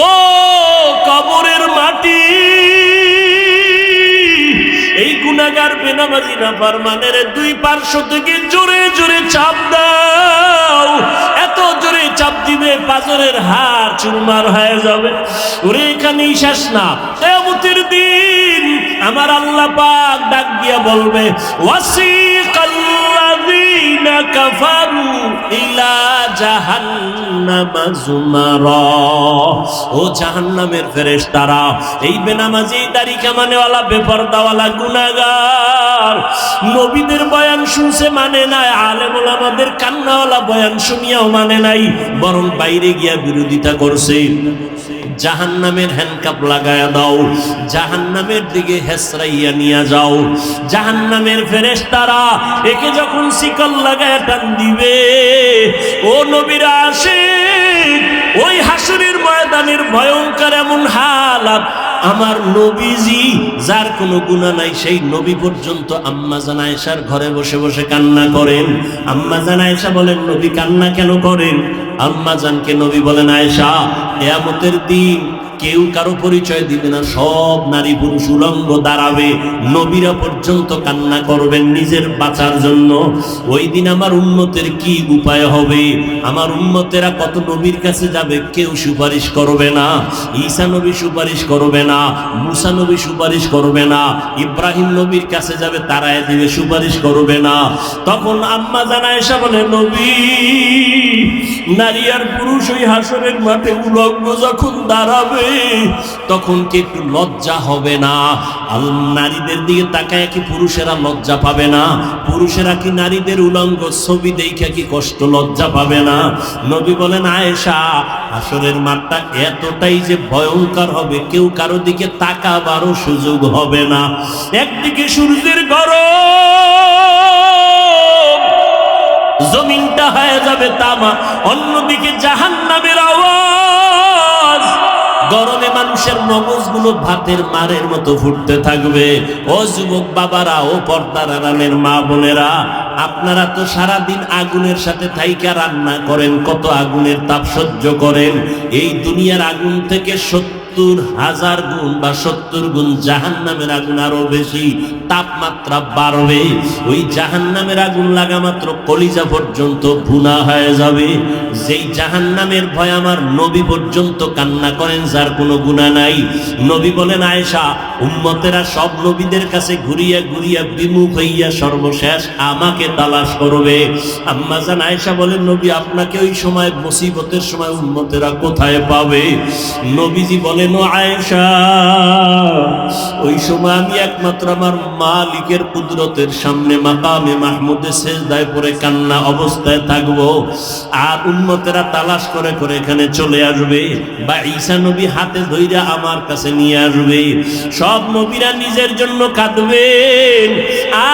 ও কবরের মাটি, এই গুনাহগার বেনামাজি নাফরমানের দুই পার্শ্ব থেকে জোরে জোরে চাপ দাও। এত জোরে চাপ দিবে পাজরের হাড় চুরমার হয়ে যাবে। ওরে এখানেই শেষ না, কিয়ামতের দিন আমার আল্লাহ পাক ডাক দিয়া বলবে, ওয়াসিকাল্লাযীনা কাফারু ইলা জাহান্নামা যুমারা। ও জাহান্নামের ফেরেশতারা, এই বেনামাজি দাড়ি কামানেওয়ালা বেপরদাওয়ালা গুনাহগার নবীদের বয়ান শুনছে মানে নাই, আলেম ওলামাদের কান্নাওয়ালা বয়ান শুনিয়াও মানে নাই, বরং বাইরে গিয়া বিরোধিতা করছে। জাহান্নামের হ্যান্ডকাপ লাগায়া দাও, জাহান্নামের দিকে হেসরাইয়া নিয়ে যাও। জাহান্নামের ফেরেশতারা একে যখন শিকল লাগায়া টান দিবে, ও নবীর আশিক, ওই হাসরের ময়দানের ভয়ঙ্কর এমন হালাত, আমার নবীজি যার কোনো গুনাহ নাই সেই নবী পর্যন্ত আম্মা জান আয়েশার ঘরে বসে বসে কান্না করেন। আম্মা জান আয়েশা বলেন, নবী কান্না কেন করেন? আম্মা জানকে নবী বলেন, আয়েশা, কিয়ামতের দিন কেউ কারো পরিচয় দিবে না, সব নারী পুরুষ উলঙ্গ দাঁড়াবে, নবীরা পর্যন্ত কান্না করবেন নিজের বাঁচার জন্য। ওই দিন আমার উম্মতের কি উপায় হবে? আমার উম্মতেরা কত নবীর কাছে যাবে, কেউ সুপারিশ করবে না। ঈসা নবী সুপারিশ করবে না, মুসা নবী সুপারিশ করবে না, ইব্রাহিম নবীর কাছে যাবে, তারায় দিবে, সুপারিশ করবে না। তখন আম্মা জান আয়েশা বলে, নবী, নারী আর পুরুষ ওই হাসরের মাঠে উলঙ্গ যখন দাঁড়াবে, তখন কি একটু লজ্জা হবে না? নারীদের দিকে তাকায় কি পুরুষেরা লজ্জা পাবে না? পুরুষেরা কি নারীদের উলঙ্গ ছবি দেখে কি কষ্ট লজ্জা পাবে না? নবী বলেন, আয়েশা, হাসরের মাঠটা এতটাই যে ভয়ঙ্কর হবে, কেউ কারো দিকে তাকাবারও সুযোগ হবে না। একদিকে সূর্যের গরম, জমিনটা হয়ে যাবে তামা, অন্যদিকে জাহান্নামের আওয়াজ, গরমে মানুষের মগজগুলো ভাতের মারের মতো ফুটতে থাকবে। ও যুবক বাবারা, ও পর্দার আড়ালের মা বোনেরা, আপনারা তো সারাদিন আগুনের সাথে থাইকা রান্না করেন, কত আগুনের তাপ সহ্য করেন। এই দুনিয়ার আগুন থেকে 70,000 গুণ বা 70 গুণ জাহান্নামের আগুন আরো বেশি তাপমাত্রা বাড়বে। ওই জাহান্নামের আগুন লাগা মাত্র কলিজা পর্যন্ত ভুনা হয়ে যাবে। যেই জাহান্নামের ভয় আমার নবী পর্যন্ত কান্না করেন, যার কোনো গুনাহ নাই। নবী বলেন, আয়েশা, উম্মতেরা সব নবীদের কাছে ঘুরিয়া ঘুরিয়া বিমুখ হইয়া সর্বশেষ আমাকে তালাশ করবে। আম্মা জান আয়েশা বলেন, নবী, আপনাকে ওই সময় মুসিবতের সময় উম্মতেরা কোথায় পাবে? নবীজি বলেন, ও আয়েশা, ওই সময় আমি একমাত্র আমার মালিকের কুদরতের সামনে মাকামে মাহমুদে সেজদায় পড়ে কান্না অবস্থায় থাকবো, আর উম্মতেরা তালাশ করে করে এখানে চলে আসবে, বা ঈসা নবী হাতে ধইরা আমার কাছে নিয়ে আসবে। সব নবীরা নিজের জন্য কাঁদবেন,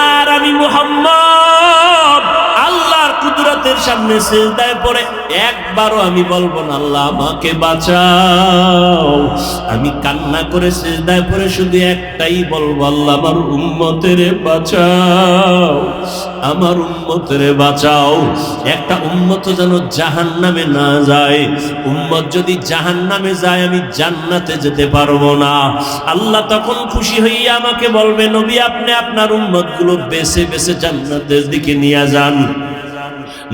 আর আমি মুহাম্মদ আল্লাহর কুদরতের সামনে সেজদায় পড়ে একবারও আমি বলবো না, আল্লাহ আমাকে বাঁচাও। আমি কান্না করে সেজদায় পড়ে শুধু একটাই বলবো, আল্লাহ আমার উম্মতের বাঁচাও, আমার উম্মতের বাঁচাও। একটা উম্মত যেন জাহান্নামে না যায়। উম্মত যদি জাহান্নামে যায়, আমি জান্নাতে যেতে পারবো না। আল্লাহ তখন খুশি হইয়া আমাকে বলবে, নবী, আপনি আপনার উম্মতগুলো বেছে বেছে জান্নাতের দিকে নিয়ে যান।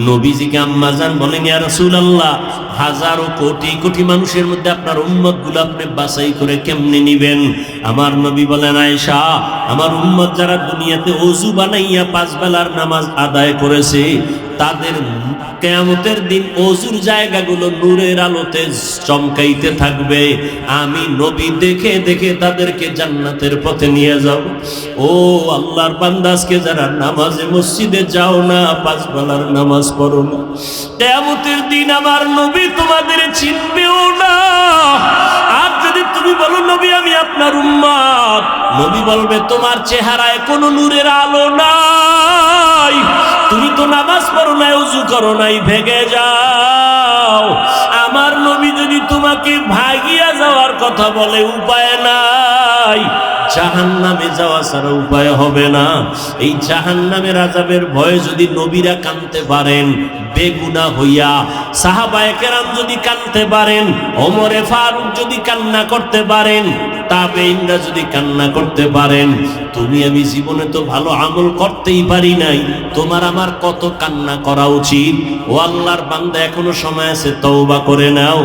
নবীজিকে আম্মা জান বলেন, ইয়া রাসূলুল্লাহ, হাজারো কোটি কোটি মানুষের মধ্যে আপনার উম্মতগুলো আপনি বাছাই করে কেমনে নিবেন? আমার নবী বলেন, আয়েশা, আমার উম্মত যারা দুনিয়াতে ওযু বানাইয়া 5 বেলার নামাজ আদায় করেছে, তাদের কিয়ামতের দিন ওযুর জায়গাগুলো নূরের আলোতে চমকাইতে থাকবে। আমি নবী দেখে দেখে তাদেরকে জান্নাতের পথে নিয়ে যাব। ও আল্লাহর বান্দা, আজকে যারা নামাজে মসজিদে যাও না, 5 বেলার নামাজ পড়ো না, কিয়ামতের দিন আমার নবী তোমাদের চিনবেও না। আর যদি তুমি বলো, নবী আমি আপনার উম্মত, নবী বলবে, তোমার চেহারায় কোনো নূরের আলো নাই, তুমি তো নামাজ পড়ো নাই, ওযু করো নাই, ভেগে যাও। আমার নবী যদি তোমাকে ভাগিয়া যাওয়ার কথা বলে, উপায় নাই, জাহান্নামে যাওয়া ছাড়া উপায় হবে না। এই জাহান্নামের আযাবের ভয়ে যদি নবীরা কাঁদতে পারেন বেগুনাহ হইয়া, সাহাবায়ে কেরাম যদি কাঁদতে পারেন, ওমরে ফারুক যদি কান্না করতে পারেন, তাবেঈনরা যদি কান্না করতে পারেন, তুমি আমি জীবনে তো ভালো আমল করতেই পারি নাই, তোমার আমার কত কান্না করা উচিত। ও আল্লাহর বান্দা, এখনো সময় আছে, তওবা করে নাও।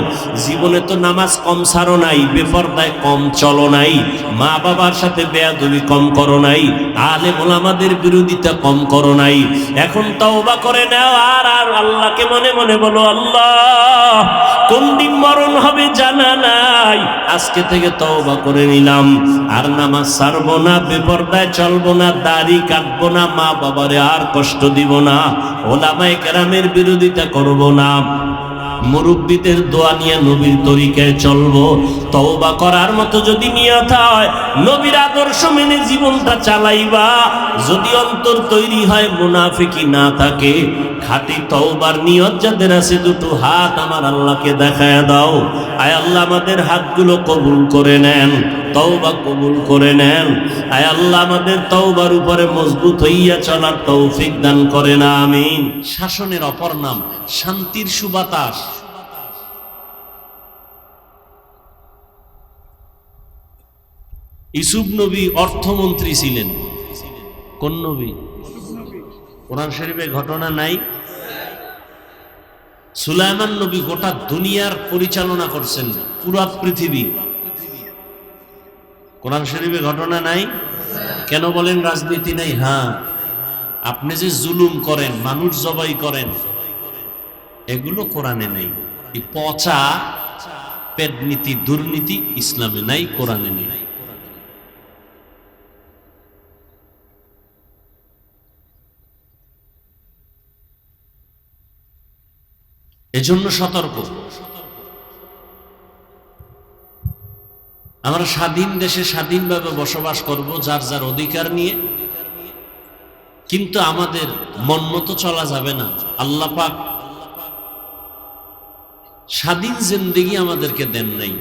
জীবনে তো নামাজ কম ছাড়ো নাই, বেপরদায় কম চলো নাই, মা বাবার সাথে বেয়াদবি কম করো নাই, আলেম ওলামাদের বিরোধিতা কম করো নাই। এখন তওবা করে নাও আর আর আল্লাহকে মনে মনে বলো, আল্লাহ কোন দিন মরণ হবে জানা নাই, আজকে থেকে তওবা করে নিলাম, আর নামাজ ছাড়বো না, বেপরদায় চলবো না, দাড়ি কাটবো না, মা বাবারে আর কষ্ট দিব না, ওলামায়ে কেরামের বিরোধিতা করব না, মুরব্বীদের দোয়া নিয়ে নবীর তরিকায় চলবো। তওবা করার মতো যদি নিয়ত হয়, নবীর আদর্শ মেনে জীবনটা চালাইবা। যদি অন্তর তৈরি হয়, মুনাফিকি না থাকে, খাঁটি তওবার নিয়ত যাদের আছে, দুটো হাত আমার আল্লাহকে দেখায় দাও। আয় আল্লাহ আমাদের হাতগুলো কবুল করে নেন, তওবা কবুল করে নেন। আয় আল্লাহ আমাদের তওবার উপরে মজবুত হইয়া চলার তৌফিক দান করেন, আমিন। শাসনের অপর নাম শান্তির সুবাতাস। ইউসুফ নবী অর্থমন্ত্রী ছিলেন। কোন নবী? কোরআন শরীফে ঘটনা নাই? সুলাইমান নবী গোটা দুনিয়ার পরিচালনা করছেন, পুরা পৃথিবী। কোরআন শরীফে ঘটনা নাই? কেন বলেন রাজনীতি নাই? হ্যাঁ, আপনি যে জুলুম করেন, মানুষ জবাই করেন, এগুলো কোরআনে নেই। এই পচা পেটনীতি, দুর্নীতি ইসলামে নাই, কোরআনে নেই। এজন্য সতর্ক। আমরা স্বাধীন দেশে স্বাধীনভাবে বসবাস করব, যার যার অধিকার নিয়ে, কিন্তু আমাদের মন মতো চলা যাবে না। আল্লাহ পাক স্বাধীন জিন্দেগি আমাদেরকে দেন নাই,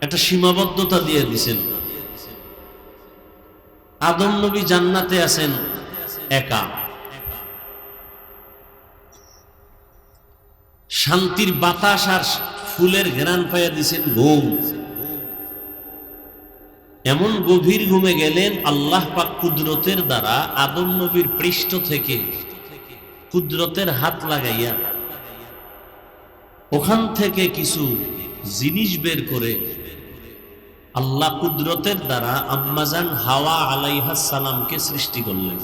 একটা সীমাবদ্ধতা দিয়ে দিছেন। আদম নবী জান্নাতে আছেন একা, শান্তির বাতাস আর ফুলের ঘ্রাণ পাইয়া দিছেন ঘুম। এমন গভীর ঘুমে গেলেন, আল্লাহ পাক কুদরতের দ্বারা আদম নবীর পৃষ্ঠ থেকে কুদরতের হাত লাগাইয়া ওখান থেকে কিছু জিনিস বের করে আল্লাহ কুদরতের দ্বারা আম্মাজান হাওয়া আলাইহাস সালামকে সৃষ্টি করলেন।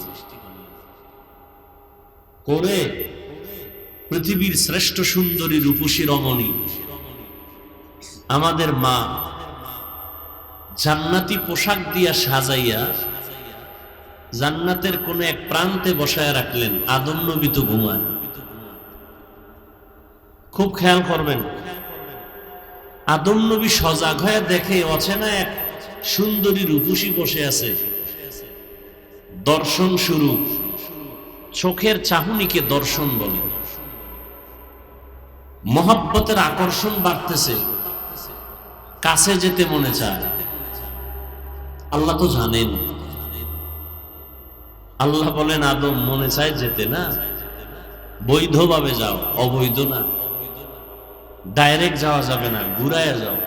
করে পৃথিবীর শ্রেষ্ঠ সুন্দরী রূপসী রমণী আমাদের মা জান্নাতি পোশাক দিয়া সাজাইয়া জান্নাতের কোন এক প্রান্তে বসায় রাখলেন। আদম নবী তো ঘুমায়। খুব খেয়াল করবেন, আদম নবী সজাগ হয়ে দেখে অচেনা এক সুন্দরী রূপসী বসে আছে। দর্শন শুরু। চোখের চাহনিকে দর্শন বলে। মহব্বতের আকর্ষণ বাড়তেছে, কাছে যেতে মনে চায়। আল্লাহ তো জানেন। আল্লাহ বলেন, আদম মনে চায় যেতে না, বৈধভাবে যাও, অবৈধ না। ডাইরেক্ট যাওয়া যাবে না, ঘুরাইয়া যাও।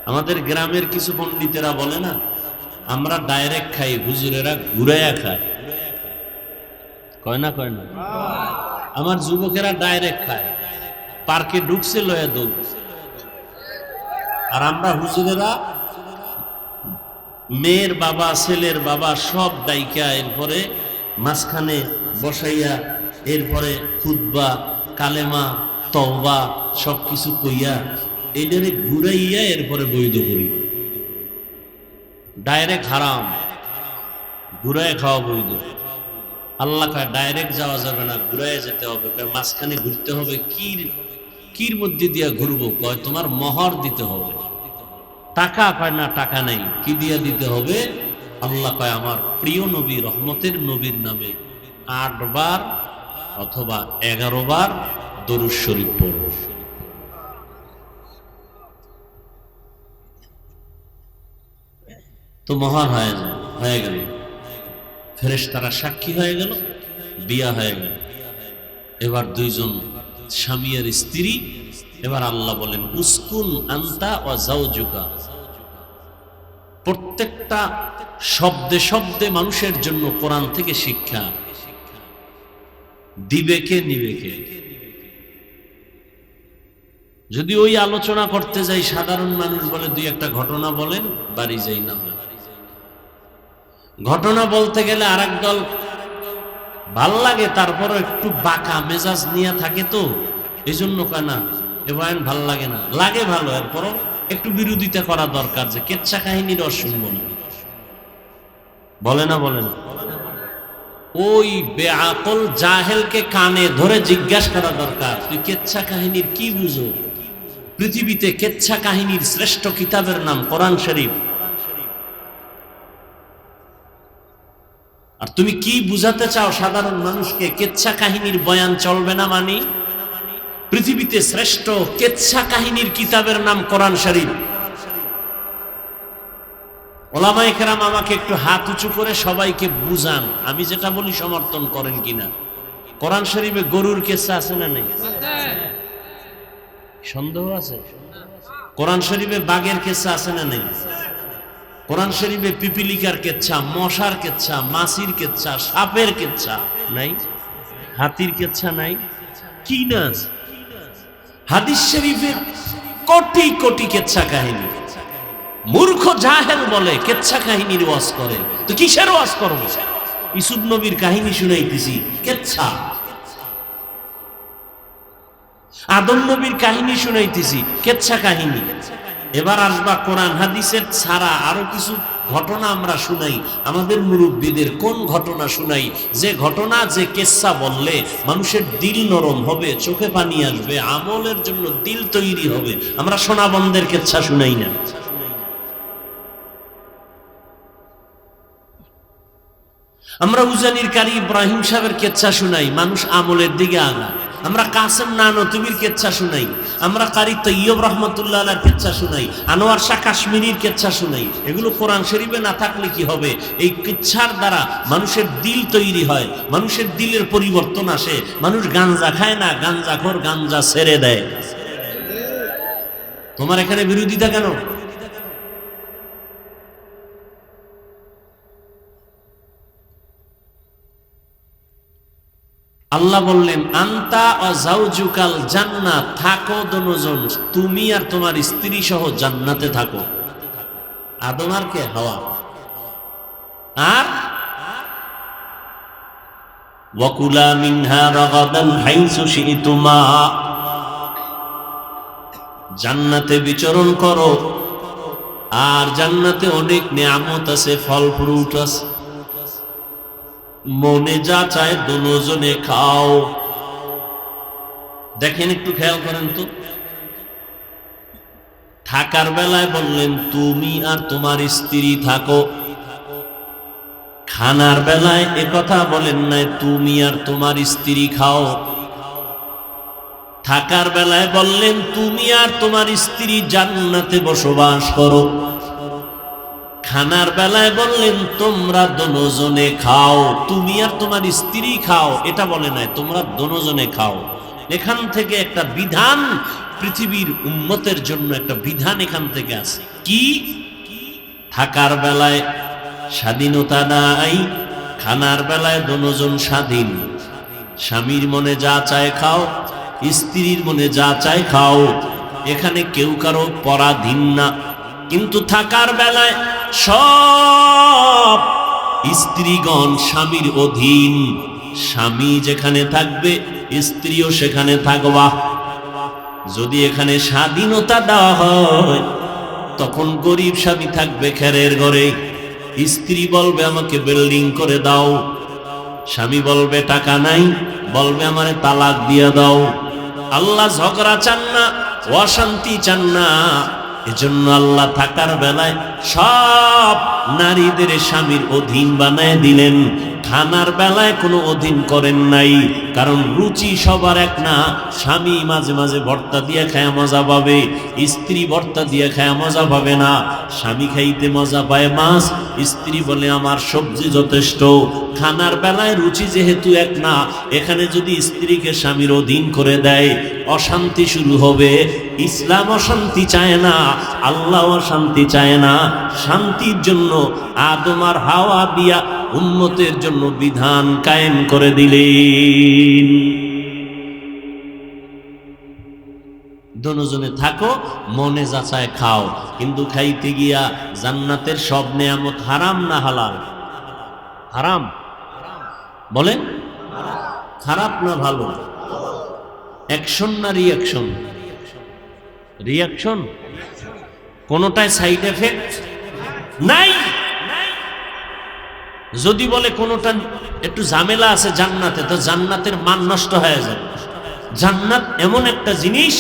আমাদের গ্রামের কিছু পণ্ডিতেরা বলে না, আমরা ডাইরেক্ট খাই, হুজুরেরা ঘুরাইয়া খায়। কয় না? কয় না? আমার যুবকেরা ডাইরেক্ট খায়, পার্কে ঢুকছে লয়া দৌড়। আর আমরা হুজুরেরা মেয়ের বাবা, ছেলের বাবা সব ডাইকা, এরপরে মাঝখানে বসাইয়া, এরপরে খুতবা, কালেমা, তওবা সবকিছু কইয়া এইটারে ঘুরাইয়া এরপরে বৈধ করি। ডাইরেক্ট হারাম, ঘুরায় খাওয়া বৈধ। আল্লাহ কয় ডাইরেক্ট যাওয়া যাবে না, ঘুরাইয়া যেতে হবে। মাঝখানে ঘুরতে হবে। কির মধ্যে দিয়া ঘুরবো? কয় তোমার মোহর দিতে হবে। টাকা? কয় না, টাকা নাই। কি দিয়া দিতে হবে? আল্লাহ কয় আমার প্রিয় নবী, রহমতের নবীর নামে 8 বার অথবা 11 বার দরুদ শরীফ পড়ব। তো মহান হয়ে গেল, ফেরেশতারা সাক্ষী হয়ে গেল, বিয়া হয়ে গেল। এবার দুইজন স্বামী আর স্ত্রী। এবার আল্লাহ বলেন উসকুন আনতা ওয়া যাওজুকা। প্রত্যেকটা শব্দে শব্দে মানুষের জন্য কোরআন থেকে শিক্ষা। দিবে কে নিবে কে? যদি ওই আলোচনা করতে যাই, সাধারণ মানুষ বলে দুই একটা ঘটনা বলেন, বাড়ি যাই না হয়। ঘটনা বলতে গেলে আরেক দল ভাল লাগে, তারপরও একটু বাঁকা মেজাজ নিয়ে থাকে, তো এই জন্য কেনা এ বয়ান ভাল লাগে না। লাগে ভালো, এরপরও একটু বিরোধিতা করা দরকার, যে কেচ্ছা কাহিনীর শুনবো না। বলে না? ওই বেআকল জাহেলকে কানে ধরে জিজ্ঞাসা করা দরকার, তুই কেচ্ছা কাহিনীর কি বুঝো? পৃথিবীতে কেচ্ছা কাহিনীর শ্রেষ্ঠ কিতাবের নাম কোরআন শরীফ। আর তুমি কি বুঝাতে চাও সাধারণ মানুষকে? কেচ্ছা কাহিনীর বয়ান চলবে না মানে? পৃথিবীতে শ্রেষ্ঠ কেচ্ছা কাহিনীর কিতাবের নাম কোরআন শরীফ। ওলামায়ে কেরাম আমাকে একটু হাত উঁচু করে সবাইকে বুঝান, আমি যেটা বলি সমর্থন করেন কিনা। কোরআন শরীফে গরুর কেচ্ছা আছে না নেই? সন্দেহ আছে? কোরআন শরীফে বাঘের কেচ্ছা আছে না নেই? কোরআন শরীফে পিপিলিকার কেচ্ছা, মশার কেচ্ছা, মাছির কেচ্ছা, সাপের কেচ্ছা নাই? হাতির কেচ্ছা নাই? কি না? হাদিস শরীফে কোটি কোটি কেচ্ছা কাহিনী। মূর্খ জাহেল বলে কেচ্ছা কাহিনীর ওয়াজ করে, তো কিসের ওয়াজ করব? ইউসুফ নবীর কাহিনী শুনাইতেছি, কেচ্ছা। আদম নবীর কাহিনী শুনাইতেছি, কেচ্ছা কাহিনী। এবার আসবা কোরআন হাদিসের ছাড়া আরো কিছু ঘটনা আমরা শুনাই। আমাদের মুরব্বীদের কোন ঘটনা শুনাই, যে ঘটনা, যে কেচ্ছা বললে মানুষের দিল নরম হবে, চোখে পানি আসবে, আমলের জন্য দিল তৈরি হবে। আমরা সোনাবন্দের কেচ্ছা শুনাই না। আমরা উজানির কারি ইব্রাহিম সাহেবের কেচ্ছা শুনাই, মানুষ আমলের দিকে আগায়। আমরা কাসেম নানতুবির কেচ্ছা শুনাই, আমরা কারি তৈয়ব রহমতুল্লাহ আলাইহির কেচ্ছা শুনাই, আনোয়ার শাহ কাশ্মীরির কেচ্ছা শুনাই। এগুলো কোরআন শরীফে না থাকলে কি হবে? এই কেচ্ছার দ্বারা মানুষের দিল তৈরি হয়, মানুষের দিলের পরিবর্তন আসে। মানুষ গাঞ্জা খায় না, গাঞ্জাখোর গাঞ্জা ছেড়ে দেয়। তোমার এখানে বিরোধিতা কেন? আল্লাহ বললেন আনতা ও যাওজুকাল জান্নাত, থাকো দুজন, তুমি আর তোমার স্ত্রী সহ জান্নাতে থাকো। আদম আর কে? হাওয়া। আর ওয়াকুলা মিনহা রাগাদান হাইসু শিতুমা, জান্নাতে বিচরণ করো। আর জান্নাতে অনেক নিয়ামত আছে, ফল ফ্রুট আছে, মনে যা চায় দুজনে খাও। দেখেন, একটু খেয়াল করেন তো। থাকার বেলায় বললেন তুমি আর তোমার স্ত্রী থাকো। খানার বেলায় একথা বলেন নাই তুমি আর তোমার স্ত্রী খাও। থাকার বেলায় বললেন তুমি আর তোমার স্ত্রী জান্নাতে বসবাস করো। খানার বেলায় বললেন তোমরা দুজনে খাও, তুমি আর তোমার স্ত্রী খাও। এটা বলে নাই তোমরা দুজনে খাও। এখান থেকে একটা বিধান, পৃথিবীর উম্মতের জন্য একটা বিধান এখান থেকে আছে। কি? থাকার বেলায় স্বাধীনতা নাই, খানার বেলায় দুজন স্বাধীন। স্বামীর মনে যা চায় খাও, স্ত্রীর মনে যা চায় খাও। এখানে কেউ কারো পরাধীন না। কিন্তু থাকার বেলায় সব স্ত্রীগণ স্বামীর অধীন। স্বামী যেখানে থাকবে স্ত্রীও সেখানে থাকবা। যদি এখানে স্বাধীনতা দেওয়া হয়, তখন গরিব স্বামী থাকবে খেরের ঘরে, স্ত্রী বলবে আমাকে বিল্ডিং করে দাও, স্বামী বলবে টাকা নাই, বলবে আমারে তালাক দিয়ে দাও। আল্লাহ ঝগড়া চান না, অশান্তি চান না। এজন্য আল্লাহ থাকার বেলায় সব নারীদের স্বামীর অধীন বানায় দিলেন, খানার বেলায় কোনো অধীন করেন নাই। কারণ রুচি সবার এক না। স্বামী মাঝে মাঝে ভর্তা দিয়ে খায় মজা পাবে, স্ত্রী ভর্তা দিয়ে খায় মজা পাবে না। স্বামী খাইতে মজা পায় মাছ, স্ত্রী বলে আমার সবজি যথেষ্ট। খানার বেলায় রুচি যেহেতু এক না, এখানে যদি স্ত্রীকে স্বামীর অধীন করে দেয় অশান্তি শুরু হবে। ইসলাম অশান্তি চায় না, আল্লাহ অশান্তি চায় না। শান্তির জন্য আদম আর হাওয়া দিয়া উম্মতের জন্য বিধান কায়েম করে দিলেন। দুজনে থাকো, মনে যাচায় খাও, কিন্তু খাইতে গিয়া জান্নাতের সব নেয়ামত হারাম না হালাল? হারাম। বলেন খারাপ না ভালো? অ্যাকশন না রিয়াকশন? রিয়াকশন। কোনটায় সাইড এফেক্ট নাই। যদি বলে কোনটা একটু ঝামেলা আছে জান্নাতে, তো জান্নাতের মান নষ্ট হয়ে যাবে। জান্নাত এমন একটা জিনিস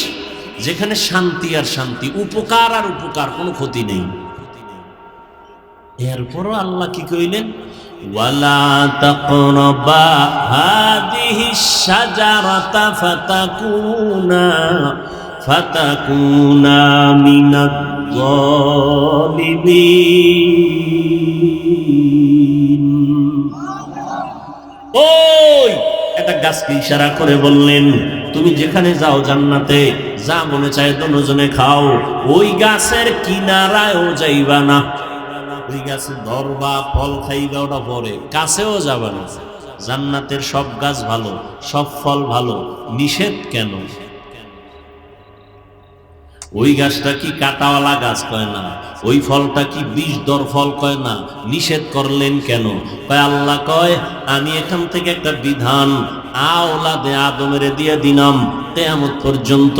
যেখানে শান্তি আর শান্তি, উপকার আর উপকার, কোনো ক্ষতি নেই। এরপরও আল্লাহ কি কইলেন? ওয়ালা তাকরাবা হাদিহিশ শাজারাতা ফাতাকুনা মিনাজ জালিমিন। ওই একটা গাছকে ইশারা করে বললেন, তুমি যেখানে যাও জান্নাতে, যা মনে চায় দুজনে খাও, ওই গাছের কিনারায়ও যাইবা না। ওই গাছে ধরবা, ফল খাইবা, ওটা পরে, কাছেও যাবা না। জান্নাতের সব গাছ ভালো, সব ফল ভালো, নিষেধ কেন? ওই গাছটা কি কাঁটাওয়ালা গাছ কয় না, ওই ফলটা কি বিষধর ফল কয় না, নিষেধ করলেন কেন? কয় আল্লাহ কয় আমি এখান থেকে একটা বিধান আওলাদে আদমের দিয়ে দিলাম, কিয়ামত পর্যন্ত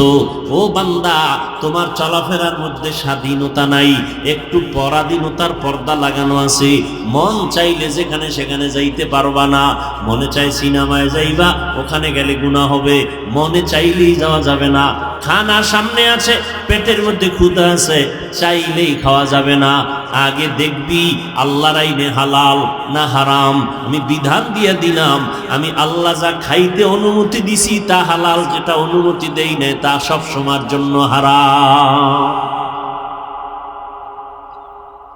ও বান্দা তোমার চলাফেরার মধ্যে স্বাধীনতা নাই, একটু পরাধীনতার পর্দা লাগানো আছে। মন চাইলে যেখানে সেখানে যাইতে পারবা না। মনে চাই সিনেমায় যাইবা, ওখানে গেলে গুনাহ হবে, মনে চাইলেই যাওয়া যাবে না। খানা সামনে আছে, পেটের মধ্যে ক্ষুধা আছে, চাইলেই খাওয়া যাবে না। আগে দেখবি আল্লাহর আইনে হালাল না হারাম। আমি বিধান দিয়ে দিলাম, আমি আল্লাহ যা খাইতে অনুমতি দিছি তা হালাল, যেটা অনুমতি দেই নাই তা সব সময়ের জন্য হারাম।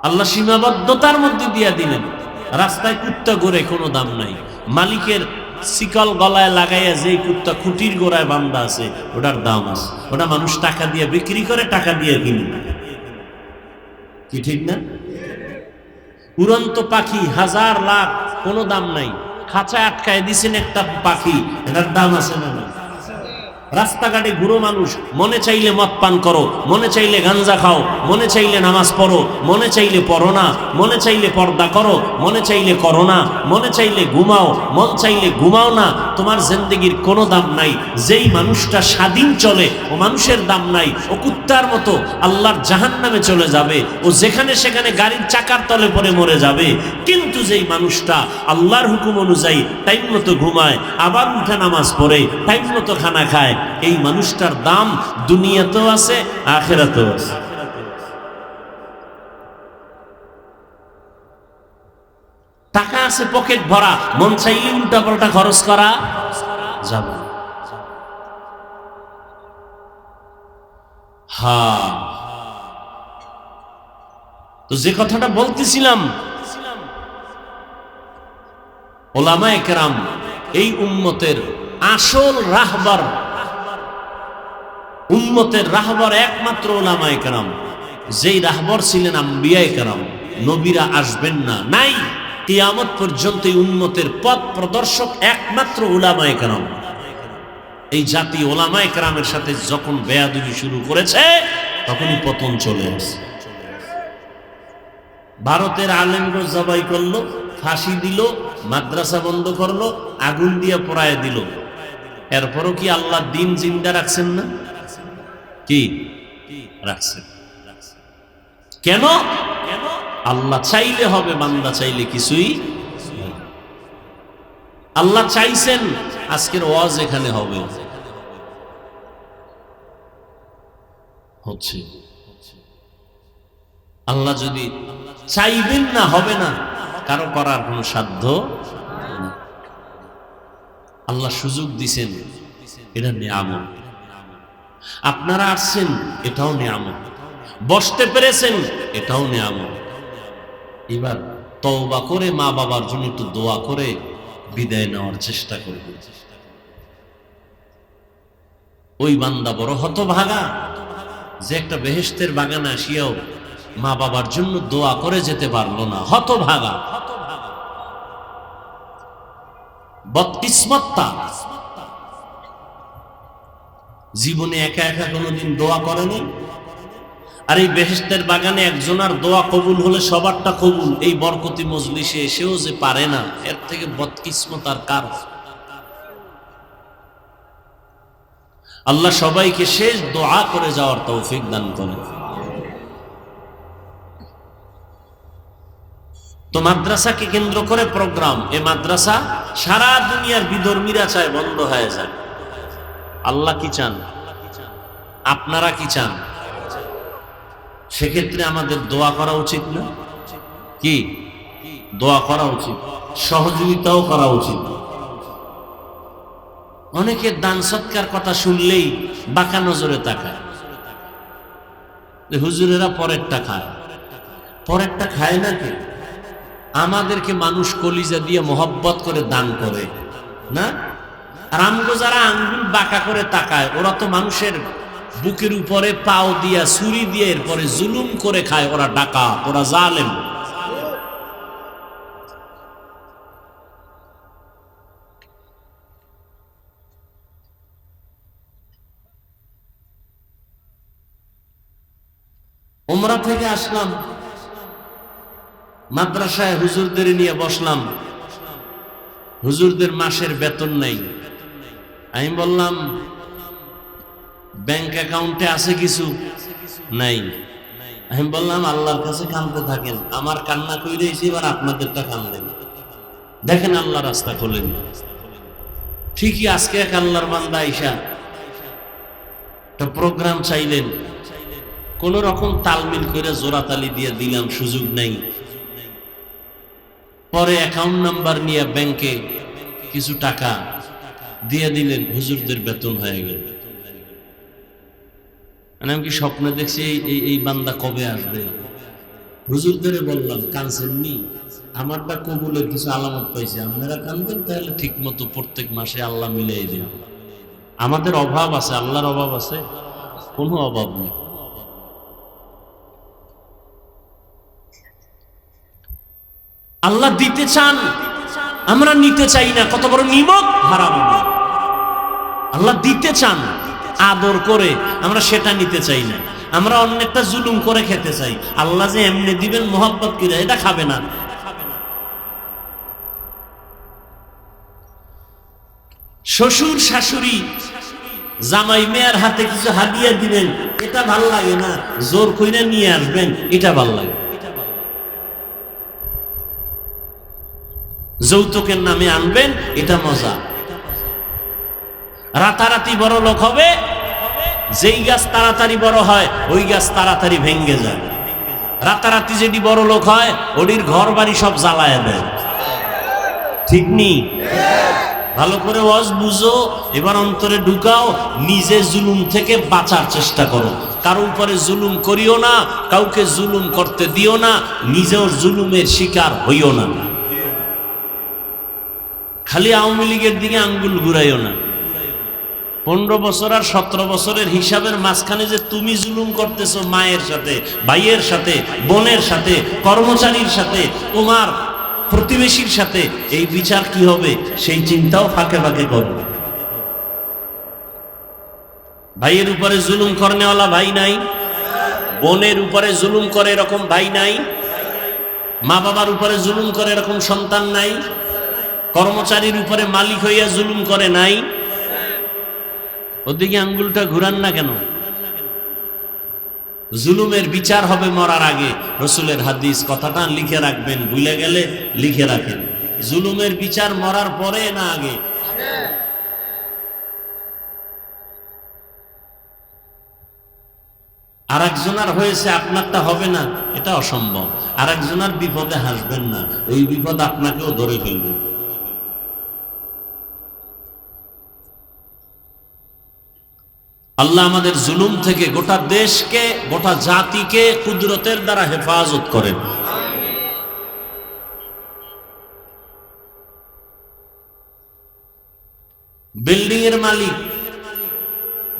আল্লাহ সীমাবদ্ধতার মধ্যে দিয়ে দিলেন। রাস্তায় কুত্তা ঘুরে কোনো দাম নাই, মালিকের শিকল গলায় লাগাইয়া যে কুত্তা খুঁটির গোড়ায় বান্ধা আছে ওটার দাম আছে। ওটা মানুষ টাকা দিয়ে বিক্রি করে, টাকা দিয়ে কিনে, কি ঠিক না? উড়ন্ত পাখি হাজার লাখ, কোনো দাম নাই। খাঁচায় আটকায় দিছেন একটা পাখি, এটার দাম আছে না? রাস্তাঘাটে ঘুরো মানুষ, মনে চাইলে মদ পান করো, মনে চাইলে গাঞ্জা খাও, মনে চাইলে নামাজ পড়ো, মনে চাইলে পড়ো না, মনে চাইলে পর্দা করো, মনে চাইলে করো না, মনে চাইলে ঘুমাও, মন চাইলে ঘুমাও না। তোমার জিন্দেগির কোনো দাম নাই। যেই মানুষটা স্বাধীন চলে ও মানুষের দাম নাই, ও কুত্তার মতো আল্লাহর জাহান্নামে চলে যাবে, ও যেখানে সেখানে গাড়ির চাকার তলে পড়ে মরে যাবে। কিন্তু যেই মানুষটা আল্লাহর হুকুম অনুযায়ী টাইম মতো ঘুমায়, আবার উঠে নামাজ পড়ে, টাইম মতো খানা খায়, এই মানুষটার দাম দুনিয়াতেও আছে, আখিরাতেও আছে। টাকা আছে পকেট ভরা, মন চাইলে উল্টা পাল্টা খরচ করা যাবে। হ্যাঁ, তো যে কথাটা বলতেছিলাম, ওলামায়ে কেরাম এই উম্মতের আসল রাহবার, উম্মতের রাহবার একমাত্র ওলামায়ে কেরাম। যেই রাহবার ছিলেন আম্বিয়ায়ে কেরাম, নবীরা আসবেন না, নাই, কিয়ামত পর্যন্ত এই উম্মতের পথ প্রদর্শক একমাত্র ওলামায়ে কেরাম। এই জাতি ওলামায়ে কেরামের সাথে যখন বেয়াদবি শুরু করেছে, তখনই পতন চলে আসে। ভারতের আলেমগো জবাই করলো, ফাঁসি দিল, মাদ্রাসা বন্ধ করলো, আগুন দিয়ে পোড়ায় দিল। এরপরও কি আল্লাহ দিন জিন্দা রাখছেন না? কি রাখছেন? কেন? আল্লাহ চাইলে হবে, বান্দা চাইলে কিছুই। আল্লাহ চাইছেন আজকের ওয়াজ এখানে হবে, হচ্ছে। আল্লাহ যদি চাইবেন না, হবে না, কারো করার কোনো সাধ্য নেই। আল্লাহ সুযোগ দিছেন, এটা নিয়ামত। আপনারা আসছেন, এটাও নিয়ামত। বসতে পেরেছেন, এটাও নিয়ামত। এবার তওবা করে মা বাবার জন্য একটু দোয়া করে বিদায় নেওয়ার চেষ্টা করবেন। ওই বান্দা বড় হতভাগা যে একটা বেহেশতের বাগানে আসিয়াও মা বাবার জন্য দোয়া করে যেতে পারলো না। হতভাগা, বদকিসমত তার। জীবনে একা একা কোনোদিন দোয়া করেনি। আর এই বেহেশতের বাগানে একজনের দোয়া কবুল হলে সবারটা কবুল। এই বরকতি মজলিসে এসেও যে পারে না, এর থেকে বদকিসমত আর কার? আল্লাহ সবাইকে শেষ দোয়া করে যাওয়ার তৌফিক দান করেন। তো মাদ্রাসাকে কেন্দ্র করে প্রোগ্রাম, এ মাদ্রাসা সারা দুনিয়ার বিধর্মীরা চায় বন্ধ হয়ে যায়। আল্লাহ কি চান? আপনারা কি চান? সেক্ষেত্রে আমাদের দোয়া করা উচিত না? কি দোয়া করা উচিত, সহযোগিতাও করা উচিত। অনেকের দান সৎকার কথা শুনলেই বাঁকা নজরে তাকায়। হুজুরেরা পরেরটা খায়। পরেরটা খায় না কে? আমাদেরকে মানুষ কলিজা দিয়ে মোহব্বত করে দান করে না। আর আমগো যারা আঙ্গুল বাঁকা করে তাকায়, ওরা তো মানুষের বুকের উপরে পাও দিয়া ছুরি দিয়ে এরপরে জুলুম করে খায়। ওরা ডাকাত, ওরা জালেম। উমরা থেকে আসলাম, মাদ্রাসায় হুজুরদের নিয়ে বসলাম। হুজুরদের মাসের বেতন নাই। আমি বললাম, ব্যাংক অ্যাকাউন্টে আছে কিছু? নাই। আমি বললাম, আল্লাহর কাছে কাঁদতে থাকেন, আমার কান্না কইরেছি, এবার আপনাদেরটা কান্দেন, দেখেন আল্লাহ রাস্তা খোলেন। ঠিকই আজকে এক আল্লাহর বান্দা আইসা একটা প্রোগ্রাম চাইলেন, কোন রকম তালমিল করে জোড়াতালি দিয়ে দিলাম, সুযোগ নাই। পরে অ্যাকাউন্ট নাম্বার নিয়ে ব্যাংকে কিছু টাকা দিয়ে দিলেন, হুজুরদের বেতন হয়ে গেল। আমি কি স্বপ্নে দেখছি এই বান্দা কবে আসবে? হুজুরদের বললাম, কাঁদছেননি, আমারটা কবুলের কিছু আলামত পাইছে, আপনারা কাঁদবেন তাহলে ঠিক মতো প্রত্যেক মাসে আল্লাহ মিলিয়ে দেন। আমাদের অভাব আছে, আল্লাহর অভাব আছে? কোনো অভাব নেই। আল্লাহ দিতে চান, আমরা নিতে চাই না। কত বড় নিমক হারাম। আল্লাহ দিতে চান আদর করে, আমরা সেটা নিতে চাই না। আমরা অন্যটা জুলুম করে খেতে চাই। আল্লাহ যে এমনি দিবেন মোহাব্বত করে, এটা খাবে না। শ্বশুর শাশুড়ি জামাই মেয়ের হাতে কিছু হাদিয়া দিবেন, এটা ভাল লাগে না। জোর কইরা নিয়ে আসবেন, এটা ভাল লাগে। যৌতুকের নামে আনবেন, এটা মজা। রাতারাতি বড় লোক হবে, যেই গাছ তাড়াতাড়ি বড় হয় ওই গাছ তাড়াতাড়ি ভেঙ্গে যায়। রাতারাতি যদি বড় লোক হয়, ওটির ঘর বাড়ি সব জ্বালায় দেয়। ঠিক নি? ভালো করে ওয়াজ বুঝো, এবার অন্তরে ঢুকাও, নিজে জুলুম থেকে বাঁচার চেষ্টা করো। কারো উপরে জুলুম করিও না, কাউকে জুলুম করতে দিও না, নিজেও জুলুমের শিকার হইও না। খালি আওয়ামী লীগের দিকে আঙ্গুল ঘুরাইও না। 15 বছর আর 17 বছরের হিসাবের মাঝখানে যে তুমি জুলুম করতেছো মায়ের সাথে, ভাইয়ের সাথে, বোনের সাথে, কর্মচারীর সাথে, তোমার প্রতিবেশীর সাথে, এই বিচার কি হবে সেই চিন্তাও ফাঁকে ফাঁকে করবে। ভাইয়ের উপরে জুলুম করনেওয়ালা ভাই নাই? বোনের উপরে জুলুম করে এরকম ভাই নাই? মা বাবার উপরে জুলুম করে এরকম সন্তান নাই? কর্মচারীর উপরে মালিক হইয়া জুলুম করে নাই? ওদিকে আঙ্গুলটা ঘুরান না কেন? জুলুমের বিচার হবে মরার আগে। রসুলের হাদিস, কথাটা লিখে রাখবেন, ভুলে গেলে লিখে রাখেন। জুলুমের বিচার মরার পরে না আগে? আর একজনের হয়েছে আপনারটা হবে না, এটা অসম্ভব। আর একজনের বিপদে হাসবেন না, ওই বিপদ আপনাকেও ধরে ফেলবে। আল্লাহ আমাদের জুলুম থেকে গোটা দেশকে, গোটা জাতিকে কুদরতের দ্বারা হেফাজত করেন। বিল্ডিং এর মালিক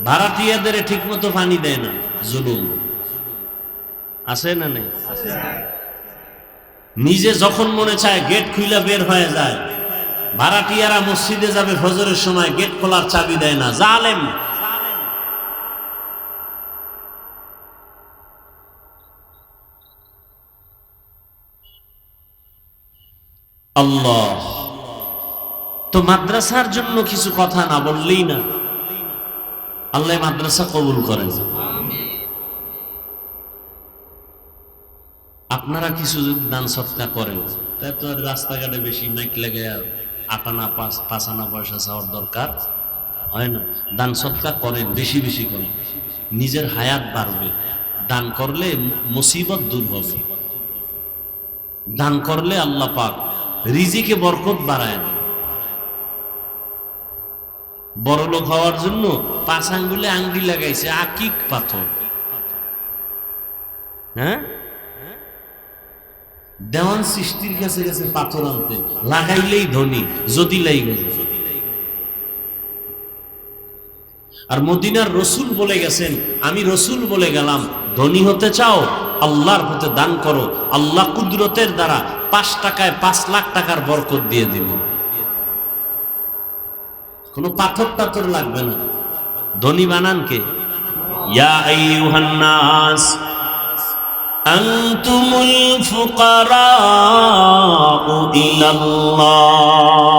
ভাড়াটিয়াদের ঠিক মতো পানি দেয় না, জুলুম আছে না নেই? নিজে যখন মনে চায় গেট খুইলা বের হয়ে যায়। ভাড়াটিয়ারা মসজিদে যাবে ফজরের সময়, গেট খোলার চাবি দেয় না, জালেম। আল্লাহ তো মাদ্রাসার জন্য কিছু কথা না বললেই না, আল্লাহ মাদ্রাসা কবুল করেন। আপনারা কিছু দান সৎকা করেন, তাই তো রাস্তাঘাটে বেশি মাইক লেগে আটানা পাঁচানা পয়সা চাওয়ার দরকার হয় না। দান সৎকা করেন, বেশি বেশি করেন, নিজের হায়াত বাড়বে। দান করলে মুসিবত দূর হবে। দান করলে আল্লাহ পাক রিজিকে বরকত বাড়ায় না। বড় লোক হওয়ার জন্য 5 আঙ্গুলে আঙ্গুলি লাগাইছে আকিক পাথর। হ্যাঁ, দেওয়ান সৃষ্টির কাছে গেছে পাথর আনতে, লাগাইলেই ধনী, যদি লাইগে। আর মদিনার রসুল বলে গেছেন, আমি রসুল বলে গেলাম, ধনী হতে চাও আল্লাহর পথে দান করো, আল্লাহ কুদরতের দ্বারা 5 টাকায় 5 লাখ টাকার বরকত দিয়ে দিবেন। কোনো পাথর টাথর লাগবে না। ধনী বানান কে? ইয়া আইয়ুহান নাস আনতুমুল ফুকারাউ ইলাল্লাহ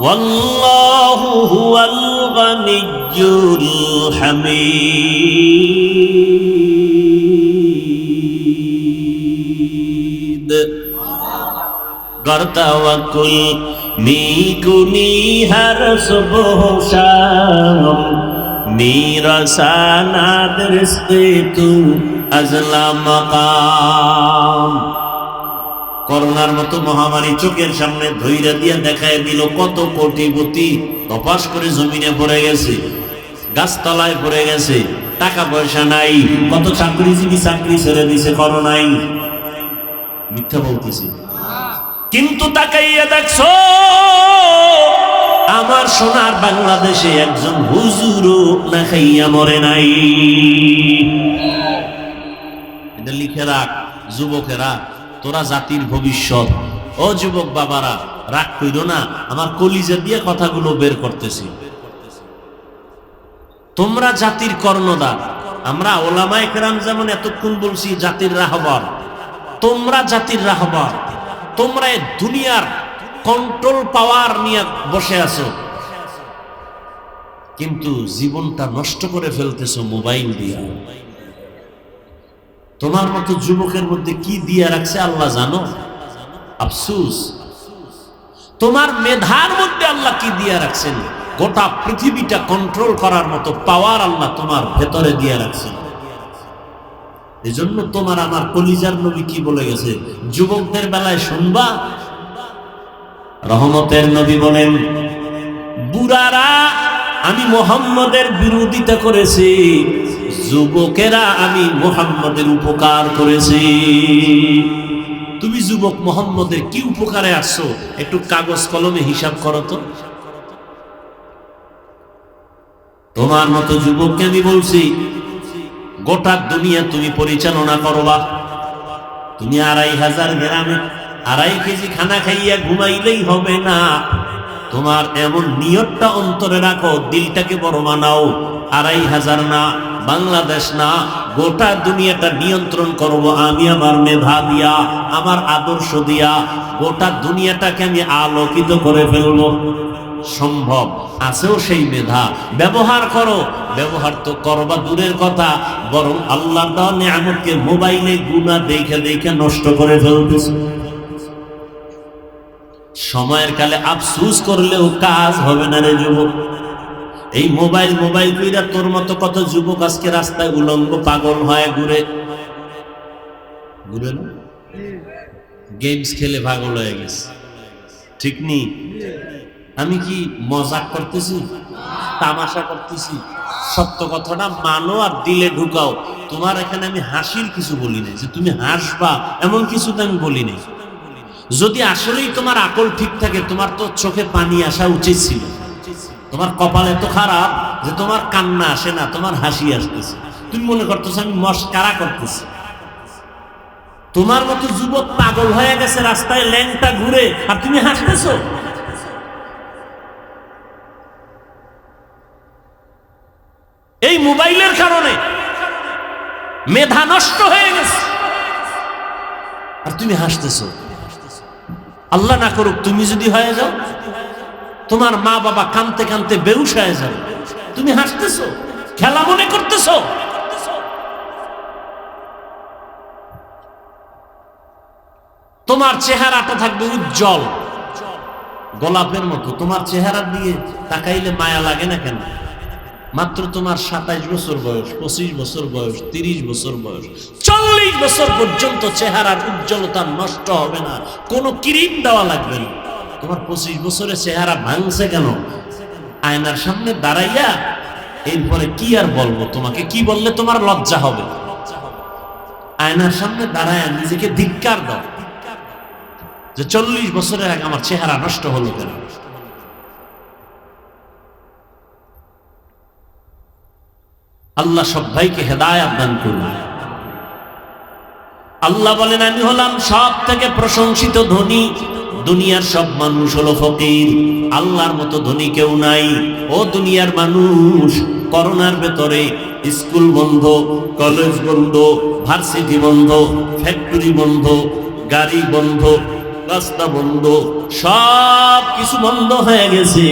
ওয়াল্লাহু হুয়াল গানিয়্যুল হামিদ। कर तवक्कुल नीकुनी हर सुबह शाम नीरसाना दरिस्ते तू अजला मकाम। করোনার মতো মহামারী চোখের সামনে ধইরা দিয়া দেখায় দিল, কত কোটিপতি তপাস করে জমিনে পড়ে গেছে, গাছতলায় পড়ে গেছে, টাকা পয়সা নাই। কত চাকরিজীবী চাকরি ছেড়ে দিছে করোনায়। মিথ্যা বলতেছি? কিন্তু তাকাইয়া দেখছো আমার সোনার বাংলাদেশে একজন হুজুরও না খাইয়া মরে নাই। এটা লিখে রাখ যুবকেরা, তোরা জাতির ভবিষ্যৎ। ও যুবক বাবারা, রাগ কইরো না, আমার কলিজা দিয়ে কথাগুলো বের করতেছি। তোমরা জাতির কর্ণধার। আমরা ওলামায়ে কেরাম যেমন এতক্ষণ বলছি জাতির রাহবার, তোমরা জাতির রাহবার। তোমরা দুনিয়ার কন্ট্রোল পাওয়ার নিয়ে বসে আছো, কিন্তু জীবনটা নষ্ট করে ফেলতেছো মোবাইল দিয়া। তোমার মতো যুবকের মধ্যে কি দিয়ে রাখছে আল্লাহ জানো? আফসোস। তোমার মেধার মধ্যে আল্লাহ কি দিয়ে রাখছেন? গোটা পৃথিবীটা কন্ট্রোল করার মতো পাওয়ার আল্লাহ তোমার ভেতরে দিয়ে রাখছেন। এজন্য তোমার আমার কলিজার নবী কি বলে গেছে, যুবকদের বেলায় শুনবা, রহমতের নবী বলেন, বুড়ারা আমি মুহাম্মদের বিরোধিতা করেছি, যুবকেরা আমি মুহাম্মদের উপকার করেছি। তুমি যুবক মুহাম্মদের কি উপকারে আসছো, একটু কাগজ কলমে হিসাব করো তো। তোমার মতো যুবককে আমি বলছি, গোটা দুনিয়া তুমি পরিচালনা করবা। তুমি 2500 গ্রামে 2.5 কেজি খানা খাইয়া ঘুমাইলেই হবে না। তোমার এমন নিয়তটা অন্তরে রাখো, দিলটাকে বড় বানাও। 2500 না, বাংলাদেশ না, গোটা দুনিয়াটা নিয়ন্ত্রণ করব আমি আমার মেধা দিয়া, আমার আদর্শ দিয়া। গোটা দুনিয়াটাকে আমি আলোকিত করে ফেলবো। সম্ভব আছেও সেই মেধা, ব্যবহার করো। ব্যবহার তো করবা দূরের কথা, বরং আল্লাহর দেওয়া নিয়ামতকে মোবাইলে গুনাহ দেখে দেখে নষ্ট করে ফেলতেছে। সময়ের কালে আফসোস করলেও কাজ হবে না রে যুবক। এই মোবাইল মোবাইল কইরা তোর মতো কত যুবক আজকে রাস্তায় উলঙ্গ পাগল হয় ঘুরে ঘুরে না, গেমস খেলে পাগল হয়ে গেছে। ঠিক নেই? আমি কি মজাক করতেছি, তামাশা করতেছি? সত্য কথাটা মানো আর দিলে ঢুকাও। তোমার এখানে আমি হাসির কিছু বলি নাই, যে তুমি হাসবা এমন কিছু তো আমি বলি নাই। যদি আসলেই তোমার আকল ঠিক থাকে, তোমার তো চোখে পানি আসা উচিত ছিল। তোমার কপাল এত খারাপ যে তোমার কান্না আসে না, তোমার হাসি আসতেছে। তুমি মনে করতেছো আমি মস্কারা করতেছি। তোমার মতো যুবক পাগল হয়ে গেছে রাস্তায় ল্যাংটা ঘুরে, আর তুমি হাসতেছো। এই মোবাইলের কারণে মেধা নষ্ট হয়ে গেছে, আর তুমি হাসতেছো। আল্লাহ না করুক তুমি যদি হয়ে যাও, তোমার মা বাবা কাঁদতে কাঁদতে বেহুশ হয়ে যাবে, তুমি হাসতেছো, খেলা মনে করতেছো। তোমার চেহারাটা থাকবে উজ্জ্বল গোলাপের মতো। তোমার চেহারা দিয়ে তাকাইলে মায়া লাগে না কেন? মাত্র তোমার 27 বছর বয়স, 25 বছর বয়স, 30 বছর বয়স, 40 বছর পর্যন্ত চেহারার উজ্জ্বলতা নষ্ট হবে না, কোনো ক্রিম দেওয়া লাগবে না। তোমার 25 বছরে চেহারা ভাঙছে কেন? আয়নার সামনে দাঁড়াইয়া এরপরে কি আর বলবো তোমাকে, কি বললে তোমার লজ্জা হবে? আয়নার সামনে দাঁড়াইয়া নিজেকে ধিক্কার দাও যে 40 বছরের আগে আমার চেহারা নষ্ট হলো কেন? আল্লাহ সব ভাইকে হেদায়েত দান করুন। আল্লাহ বলেন আমি হলাম সব থেকে প্রশংসিত ধনী, দুনিয়ার সব মানুষ হলো ফকির, আল্লাহর মতো ধনী কেউ নাই। ও দুনিয়ার মানুষ, করোনার ভেতরে স্কুল বন্ধ, কলেজ বন্ধ, ভার্সিটি বন্ধ, ফ্যাক্টরি বন্ধ, গাড়ি বন্ধ, রাস্তা বন্ধ, সব কিছু বন্ধ হয়ে গেছে।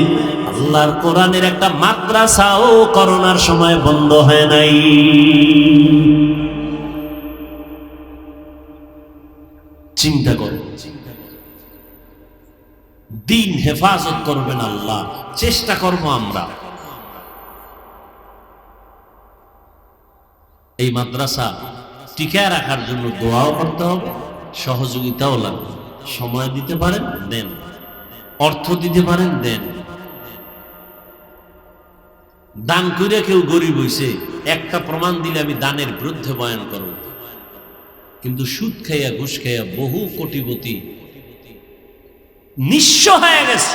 আল্লাহর কোরআনের একটা মাদ্রাসাও করোনার সময় বন্ধ হয় নাই। চিন্তা করো, দিন হেফাজত করবেন আল্লাহ, চেষ্টা করবো আমরা। এই মাদ্রাসা টিকায় রাখার জন্য দোয়াও করতে হবে, সহযোগিতাও লাগবে। সময় দিতে পারেন দেন, অর্থ দিতে পারেন দেন। দান করে কেউ গরিব হইছে একটা প্রমাণ দিলে আমি দানের বিরুদ্ধে বয়ান করব, কিন্তু সুদ খাইয়া ঘুষ খাইয়া বহু কোটিপতি নিঃস্ব হয়ে গেছে,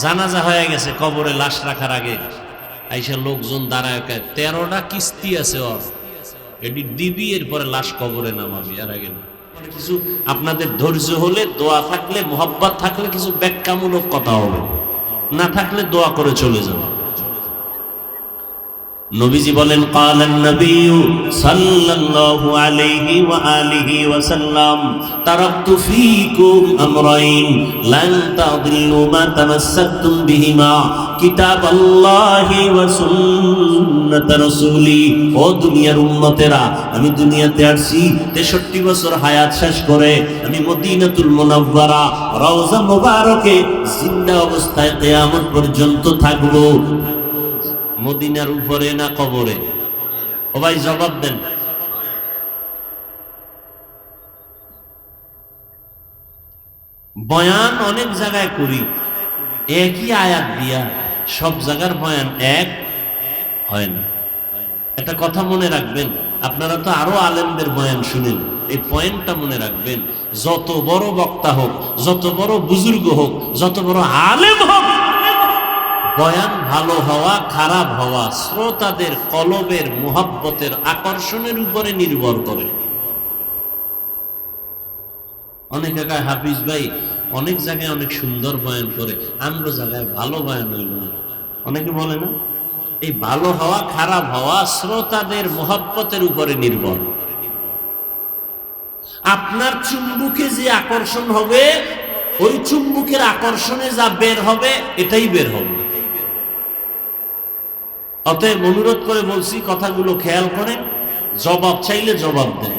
জানাজা হয়ে গেছে, কবরে লাশ রাখার আগে আইসা লোকজন দাঁড়ায় 13টা কিস্তি আছে ওর, এটি দিবি এরপরে লাশ কবরে নামাবি, আর আগে না। কিছু আপনাদের ধৈর্য হলে, দোয়া থাকলে, মোহাব্বত থাকলে কিছু ব্যাখ্যামূলক কথা হবে, না থাকলে দোয়া করে চলে যাবে। নবীজি বলেন ক্বালান নবী সাল্লাল্লাহু আলাইহি ওয়া আলিহি ওয়া সাল্লাম তারাকতু ফীকুম আমরাইন লান তাদিল্লু মা তামাসসাকতুম বিহিমা কিতাবাল্লাহি ওয়া সুন্নাত রাসূলি। ও দুনিয়ার উম্মতেরা, আমি দুনিয়াতে আসছি 63 বছর হায়াত শেষ করে আমি মদিনাতুল মুনাওয়ারা রওজা মুবারকে জিন্দা অবস্থায় কিয়ামত পর্যন্ত থাকবো। মদিনার উপরে না কবরে? ও ভাই জবাব দেন। বয়ান অনেক জায়গায় করি, একই আয়াত দিয়া সব জায়গার বয়ান এক হয় না। একটা কথা মনে রাখবেন, আপনারা তো আরো আলেমদের বয়ান শুনেন, এই পয়েন্টটা মনে রাখবেন, যত বড় বক্তা হোক, যত বড় বুজুর্গ হোক, যত বড় আলেম হোক, বয়ান ভালো হওয়া খারাপ হওয়া শ্রোতাদের কলবের মুহাব্বতের আকর্ষণের উপরে নির্ভর করে। অনেক জায়গায় হাফিজ ভাই অনেক জায়গায় অনেক সুন্দর বয়ান করে, আমরা জায়গায় ভালো বয়ান হইল না, অনেকে বলে না। এই ভালো হওয়া খারাপ হওয়া শ্রোতাদের মুহাব্বতের উপরে নির্ভর। আপনার চুম্বুকে যে আকর্ষণ হবে, ওই চুম্বুকের আকর্ষণে যা বের হবে এটাই বের হবে। অতএব অনুরোধ করে বলছি, কথাগুলো খেয়াল করেন, জবাব চাইলে জবাব দেন।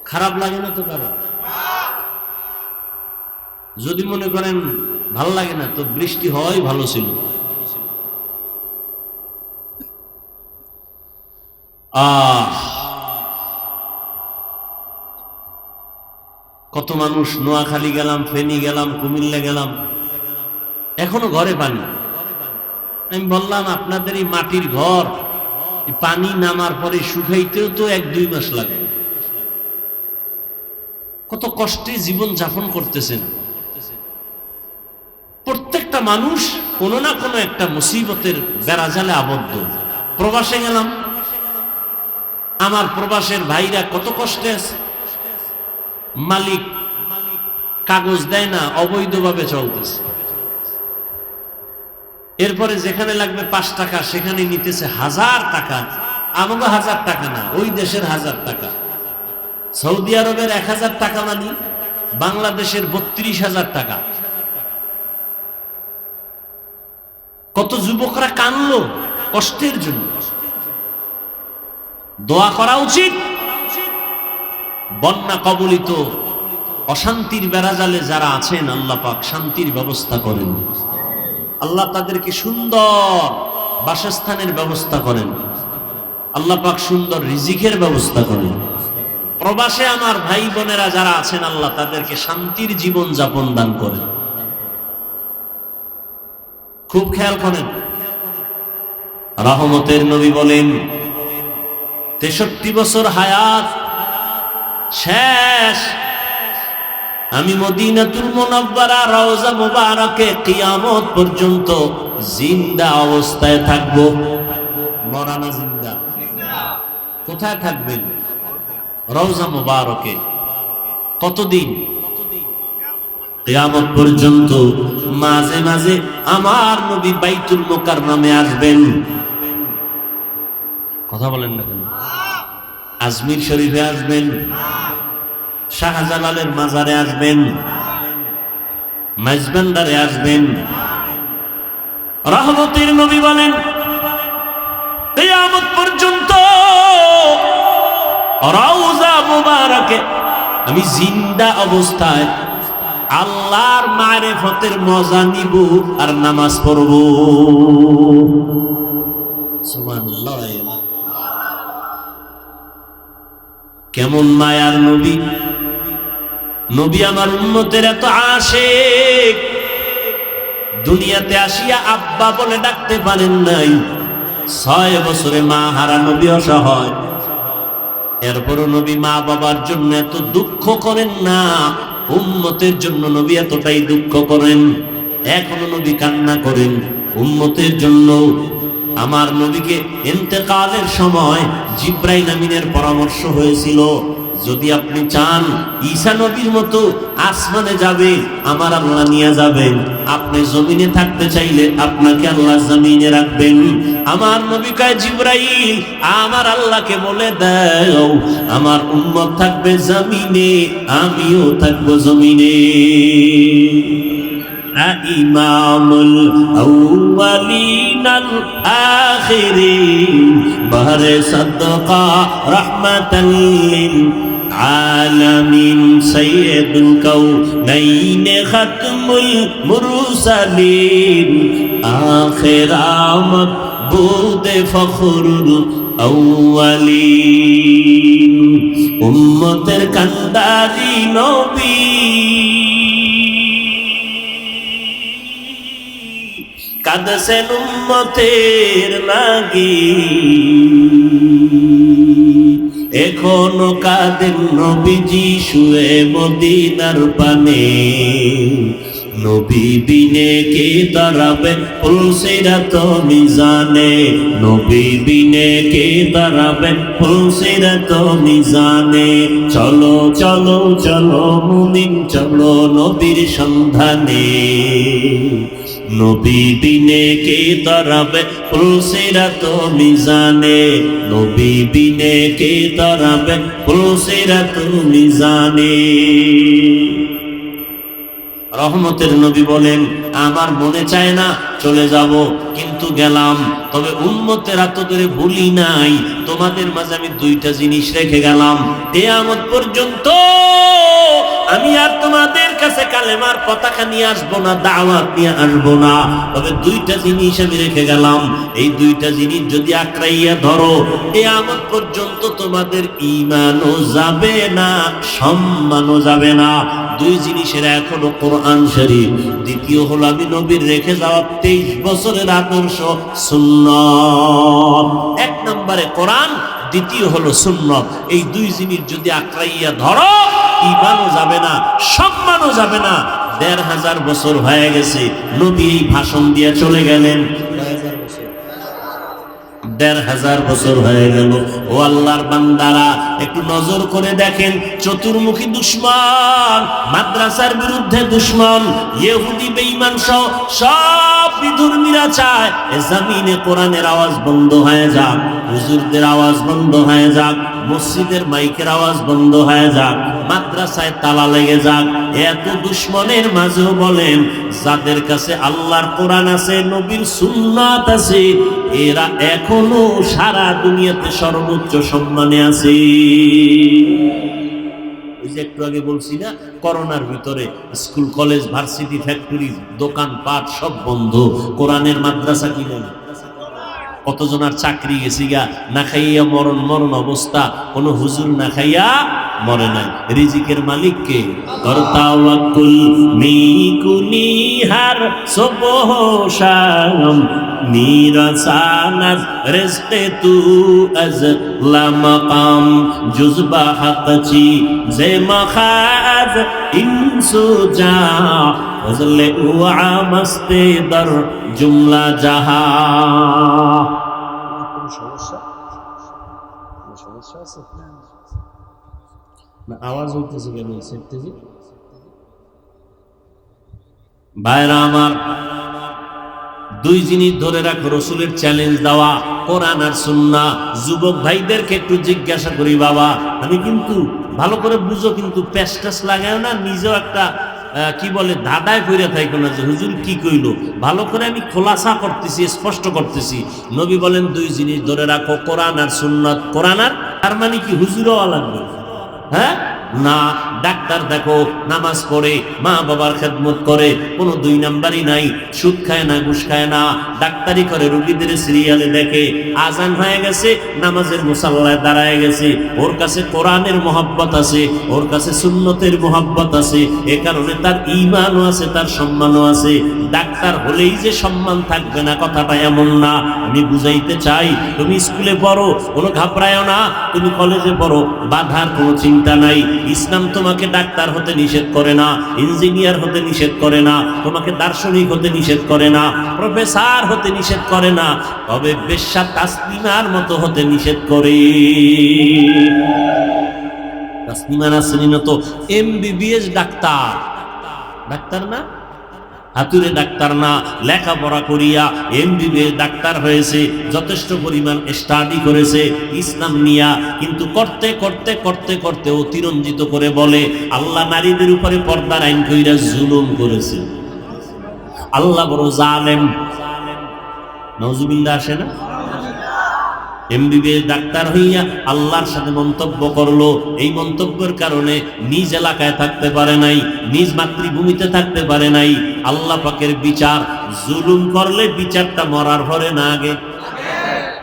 খারাপ লাগে না তো কারো? যদি মনে করেন ভাল লাগে না তো, বৃষ্টি হয় ভালো ছিল। কত মানুষ, নোয়াখালী গেলাম, ফেনী গেলাম, কুমিল্লা গেলাম, এখনো ঘরে পানি। আমি বললাম আপনাদের এই মাটির ঘর পানি নামার পরে শুকাইতেও তো 1-2 মাস লাগে। কত কষ্টে জীবন যাপন করতেছেন। প্রত্যেকটা মানুষ কোনো না কোনো একটা মুসিবতের বেড়াজালে আবদ্ধ। প্রবাসে গেলাম, আমার প্রবাসের ভাইরা কত কষ্টে আছে। মালিক কাগজ দেয় না, অবৈধভাবে চলতেছে। এরপরে যেখানে লাগবে 5 টাকা সেখানে নিতেছে 1000 টাকা। আমাকে 1000 টাকা না, ওই দেশের 1000 টাকা। সৌদি আরবের 1000 টাকা মানে বাংলাদেশের 32,000 টাকা। কত যুবকরা কানলো কষ্টের জন্য। দোয়া করা উচিত। বন্যা কবলিত অশান্তির বেড়াজালে যারা আছেন, আল্লাহ পাক শান্তির ব্যবস্থা করেন। আল্লাহ তাদেরকে সুন্দর বাসস্থানের ব্যবস্থা করেন। আল্লাহ পাক সুন্দর রিজিকের ব্যবস্থা করেন। প্রবাসে আমার ভাই বোনেরা যারা আছেন, আল্লাহ তাদেরকে শান্তির জীবন যাপন দান করেন। খুব খেয়াল করেন। রহমতের নবী বলেন 63 বছর হায়াত শেষ, আমি মদিনাতুল মুনাওয়ারা রওজা মুবারকে কিয়ামত পর্যন্ত জিন্দা অবস্থায় থাকবো। মরা না জিন্দা? কোথায় থাকবেন? রওজা মুবারকে। কতদিন? কিয়ামত পর্যন্ত। মাঝে মাঝে আমার নবী বাইতুল মুকাররমে আসবেন। কথা বলেন না কেন? আজমির শরীফে আসবেন, শাহজালালের মাজারে আসবেন, মাইজবান্ডারে আসবেন। রহমতের নবী বলেন কিয়ামত পর্যন্ত রওজা মুবারকে আমি জিন্দা অবস্থায় আল্লাহর মারিফতের মজা নিব আর নামাজ পড়ব। সুবহানাল্লাহ। কেমন মায়ার নবী! নবী আমার উম্মতের এত আশিক, দুনিয়াতে আসিয়া আব্বা বলে ডাকতে পারেন নাই। 6 বছরে মা হারা নবী অসহায়। এরপরও নবী মা বাবার জন্য এত দুঃখ করেন না, উম্মতের জন্য নবী এতটাই দুঃখ করেন। এখনো নবী কান্না করেন উম্মতের জন্য। আমার নবীকে ইন্তেকালের সময় জিব্রাইল আমিনের পরামর্শ হয়েছিল, যদি আপনি চান ঈসা নবীর মতো আসমানে যাবে, আমার আল্লাহ নিয়ে যাবেন। আপনি জমিনে থাকতে চাইলে আপনাকে আল্লাহ জমিনে রাখবেন। আমার নবী কয় জিব্রাইল আমার আল্লাহকে বলে দাও আমার উম্মত থাকবে জমিনে, আমিও থাকবো জমিনে। ইমামুল আউয়ালিনাল আখিরিন বাহরে সাদকা রাহমাতাল লিল আলামিন সাইয়্যিদুল কাউনাইন খাতমুল মুরসালিন আখিরামত বুদে ফখরুল আউয়ালিন। উম্মতের কান্দারি নবী কাঁদছেন উম্মতের লাগি, এখনো কাঁদেন নবীজি শুয়ে মদিনার পানে। নবী বিনে কে দাঁড়াবে পুলসিরাত মিজানে, নবী বিনে কে দাঁড়াবে পুলসিরাত মিজানে। চলো চলো চলো মুমিন চলো নবীর সন্ধানে, নবী বিনে কে দাঁড়াবে পুলসিরাত মিজানে, নবী বিনে কে দাঁড়াবে পুলসিরাত মিজানে। রহমতের নবী বলেন আমার মনে চায় না চলে যাব, কিন্তু গেলাম। তবে উম্মতের এত করে ভুলি নাই, তোমাদের মাঝে আমি 2টা জিনিস রেখে গেলাম। কিয়ামত পর্যন্ত আমি আর তোমাদের কাছে কালেমার পতাকা নিয়ে আসবো না, দাওয়াত নিয়ে আসবো না, তবে দুইটা জিনিস আমি রেখে গেলাম। এই দুইটা জিনিস যদি আঁকড়াইয়া ধরো, কিয়ামত পর্যন্ত তোমাদের ঈমানও যাবে না, সম্মানও যাবে না। দুই জিনিসের এক হলো কোরআন শরীফ, দ্বিতীয় হলো আমি নবীর রেখে যাওয়া 23 বছরের আদর্শ সুন্নাত। এক নম্বরে কোরআন, দ্বিতীয় হলো সুন্নাত। এই দুই জিনিস যদি আঁকড়াইয়া ধরো, ঈমানও যাবে না, সম্মানও যাবে না। 1500 বছর হয়ে গেছে নবী এই ভাষণ দিয়ে চলে গেলেন। 1500 বছর হয়ে গেল। ও আল্লাহর বান্দারা, একটু নজর করে দেখেন, চতুর্মুখী দুশমন, মাদ্রাসার বিরুদ্ধে দুশমন, ইহুদি বেঈমান সহ সব বিধর্মীরা চায় এ জমিনে কোরআনের আওয়াজ বন্ধ হয়ে যাক, হুজুরদের আওয়াজ বন্ধ হয়ে যাক, মসজিদের মাইকের আওয়াজ বন্ধ হয়ে যাক, মাদ্রাসায় তালা লেগে যাক। এত দুশমনের মাঝেও বলেন, যাদের কাছে আল্লাহর কোরআন আছে, নবীর সুন্নাত আছে, এরা এখনো সারা দুনিয়াতে সর্বোচ্চ সম্মানে আছে। ওই যে একটু আগে বলছি না, করোনার ভিতরে স্কুল কলেজ ভার্সিটি ফ্যাক্টরি দোকান পাট সব বন্ধ, কোরআনের মাদ্রাসা কি নেই? কতজনার চাকরি গেছি গা, না খাইয়া মরণ মরণ অবস্থা, কোন হুজুর না খাইয়া মরে নাই। রিজিকের মালিক কে? করতাওয়াক্কুল মিকুনি হার সুবহ শাম মিরাসানাত রিজকে তু আজ লামাকাম জুজবা হাকচি জে মাখাজ ইনসুজা ফজলে উআ মস্তে দর জুমলা জাহা। সমস্যা আছে না? আওয়াজ হইতেছে কেন? ভাইরা আমার, দুই জিনিস ধরে রাখো, রসুলের চ্যালেঞ্জ দেওয়া, কোরআন আর সুন্নাহ। যুবক ভাইদেরকে একটু জিজ্ঞাসা করি, বাবা আমি কিন্তু ভালো করে বুঝো, কিন্তু প্যাস্টাস লাগায় না, নিজেও একটা কি বলে ধাঁধায় পড়ে থাকো না যে হুজুর কি কইলো। ভালো করে আমি খোলাসা করতেছি, স্পষ্ট করতেছি। নবী বলেন দুই জিনিস ধরে রাখো, কোরআন আর সুন্নাত। কোরআন আর, তার মানে কি হুজুরও লাগবে? হ্যাঁ না, ডাক্তার দেখো নামাজ পড়ে, মা বাবার খেদমত করে, কোনো দুই নাম্বারই নাই, সুদ খায় না, ঘুষ খায় না, ডাক্তারি করে, রোগীদের সিরিয়ালে দেখে, আজান হয়ে গেছে, নামাজের মুসাল্লায় দাঁড়ায় গেছে, ওর কাছে কোরআনের মহব্বত আছে, ওর কাছে সুন্নতের মহব্বত আছে, এ কারণে তার ঈমানও আছে, তার সম্মানও আছে। ডাক্তার হলেই যে সম্মান থাকবে না, কথাটা এমন না। আমি বুঝাইতে চাই, তুমি স্কুলে পড়ো, কোনো ঘাবড়ায়ও না, তুমি কলেজে পড়ো, বাধার কোনো চিন্তা নাই। ইসলাম তোমাকে ডাক্তার হতে নিষেধ করে না, ইঞ্জিনিয়ার হতে নিষেধ করে না, তোমাকে দার্শনিক হতে নিষেধ করে না, প্রফেসর হতে নিষেধ করে না, তবে বেশ্যা তাসলিমার মতো হতে নিষেধ করে। তাসলিমা নাসরিন তো এমবিবিএস ডাক্তার, ডাক্তার না, হাতুরে ডাক্তার না, লেখাপড়া করিয়া এমবিবিএস ডাক্তার হয়েছে, যথেষ্ট পরিমাণ স্টাডি করেছে ইসলাম নিয়া, কিন্তু করতে করতে করতে করতে অতিরঞ্জিত করে বলে আল্লাহ নারীদের উপরে পর্দার আইন কইরা জুলুম করেছে, আল্লাহ বড় জালেম। নাউজুবিল্লাহ আসে না? এমবিবিএস ডাক্তার হইয়া আল্লাহর সাথে মন্তব্য করলো, এই মন্তব্যের কারণে নিজ এলাকায় থাকতে পারে নাই, নিজ মাতৃভূমিতে থাকতে পারে নাই। আল্লাহ পাকের বিচার, জুলুম করলে বিচারটা মরার পরে না আগে?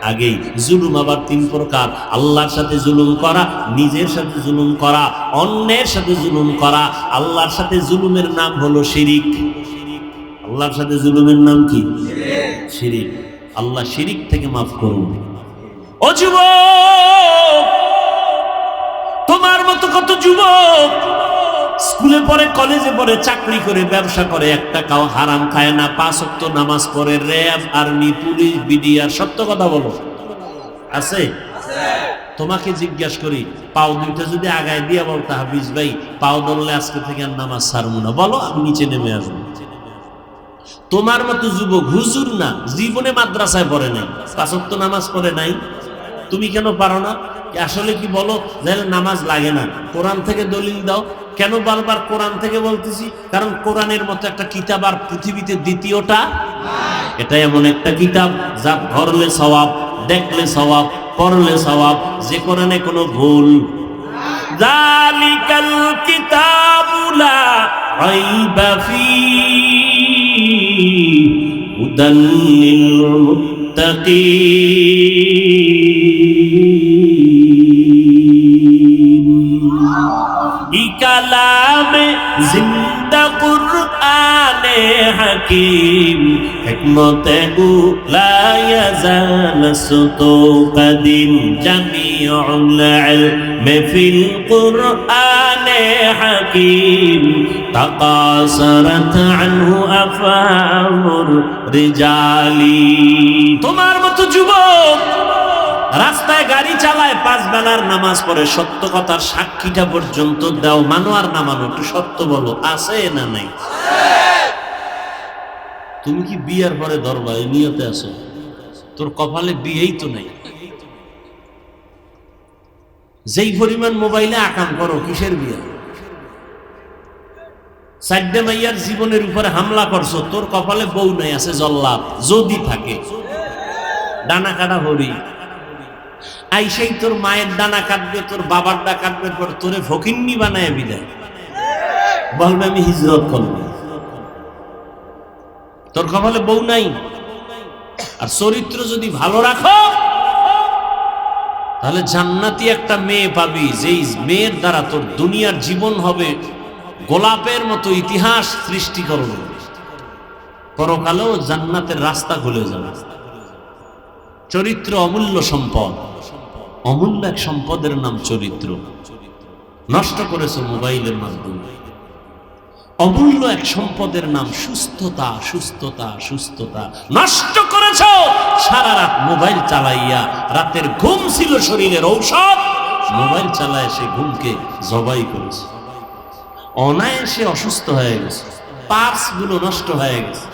আগেই। জুলুম আবার তিন প্রকার, আল্লাহর সাথে জুলুম করা, নিজের সাথে জুলুম করা, অন্যের সাথে জুলুম করা। আল্লাহর সাথে জুলুমের নাম হলো শিরিক। আল্লাহর সাথে জুলুমের নাম কি? শিরিক। আল্লাহ শিরিক থেকে মাফ করুন। ও যুবক, তোমার মতো কত যুবক স্কুলে পড়ে, কলেজে পড়ে, চাকরি করে, ব্যবসা করে, এক টাকাও হারাম খায় না, 5 ওয়াক্ত নামাজ পড়ে, র্যাব, আর্মি, পুলিশ, বিডিআর, সত্য কথা বলো, আছে? তোমাকে জিজ্ঞাসা করি, পাও দুইটা যদি আগায় দিয়া বলতে, হাফিজ ভাই পাও ধরলে আজকে থেকে আর নামাজ ছাড়বো না, বলো, আমি নিচে নেমে আসবো। তোমার মতো যুবক, হুজুর না, জীবনে মাদ্রাসায় পড়ে নাই, 5 ওয়াক্ত নামাজ পড়ে নাই, তুমি কেন পারো না? আসলে কি বলো, নামাজ লাগে না, কোরআন থেকে দলিল দাও। কেন বারবার কোরআন থেকে বলতেছি? কারণ কোরআনের মতো একটা কিতাব আর পৃথিবীতে দ্বিতীয়টা, এটা এমন একটা কিতাব যা ধরলে সওয়াব, দেখলে সওয়াব, পড়লে সওয়াব, যে কোরআনে কোনো ভুল যালিকাল কিতাবু লা রাইবা ফীহি হুদাল লিল মুত্তাকিন। ই কালামে জিন্দা কুরআনে হাকিম হিকমতে লা ইয়াজাল সুতু কাদিম জামিউল ইলমি ফিল কুরআনে হাকিম তাকাসারাত আনহু আফামুর রিজালি। তোমার মতো যুবক রাস্তায় গাড়ি চালায়, 5 বেলার নামাজ পড়ে, সত্য কথার সাক্ষীটা পর্যন্ত দাও, মানো আর না মানো, একটু সত্য বলো, আছে না নাই? তুমি কি বিয়ের পরে ধরবা এই নিয়তে আছো? তোর কপালে বিয়েই তো নাই। যেই পরিমাণ মোবাইলে আকাম করো, কিসের বিয়ে? 4 মাইয়ার জীবনের উপরে হামলা করছো, তোর কপালে বউ নাই, আছে জল্লাদ। যদি থাকে ডানা কাটা হরি আইসাই তোর মায়ের ডানা কাটবে, তোর বাবার ডানা কাটবে, পর তোরে ফকিন্নি বানায় বিদায় বলবে আমি হিজরত করবো। তোর কপালে বউ নাই। আর চরিত্র যদি ভালো রাখো তাহলে জান্নাতি একটা মেয়ে পাবি, যেই মেয়ের দ্বারা তোর দুনিয়ার জীবন হবে গোলাপের মতো ইতিহাস সৃষ্টি করবে, পরকালেও জান্নাতের রাস্তা খুলে যাবে। চরিত্র অমূল্য সম্পদ, অমূল্য এক সম্পদের নাম চরিত্র। নষ্ট করেছে মোবাইলের মাধ্যমে। অমূল্য এক সম্পদের নাম সুস্থতা, সুস্থতা, সুস্থতা নষ্ট করেছ সারা রাত মোবাইল চালাইয়া। রাতের ঘুম ছিল শরীরের ঔষধ, মোবাইল চালায় সে ঘুমকে জবাই করেছে। অনায়াসে অসুস্থ হয়ে গেছে, পার্স গুলো নষ্ট হয়ে গেছে।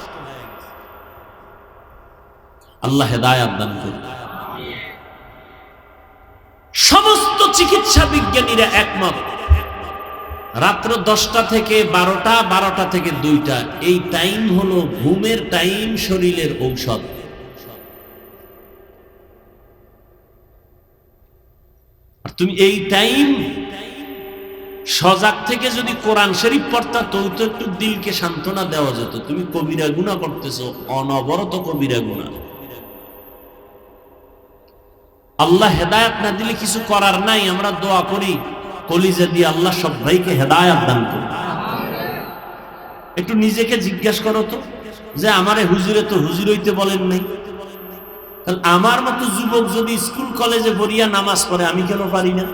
আল্লাহ হেদায়েত দান করুন। সমস্ত চিকিৎসা বিজ্ঞানীরা একমত, রাত্র 10টা থেকে 12টা, 12টা থেকে 2টা এই টাইম হলো ঘুমের টাইম, শরীরের ঔষধ। আর তুমি এই টাইম সজাগ থেকে যদি কোরআন শরীফ পড়তা তো একটু দিলকে সান্ত্বনা দেওয়া যেত। তুমি কবিরা গুনাহ করতেছো, অনবরত কবিরা গুনাহ। আল্লাহ হেদায়েত না দিলে কিছু করার নাই। আমরা দোয়া করি কলিজা দিয়ে, আল্লাহ সব ভাইকে হেদায়েত দান করুন। একটু নিজেকে জিজ্ঞেস করো তো, যে আমারে হুজুরে তো হুজুর হইতে বলেন নাই। আমার মতো যুবক যদি স্কুল কলেজে পড়িয়া নামাজ পড়ে, আমি কেন পারি না?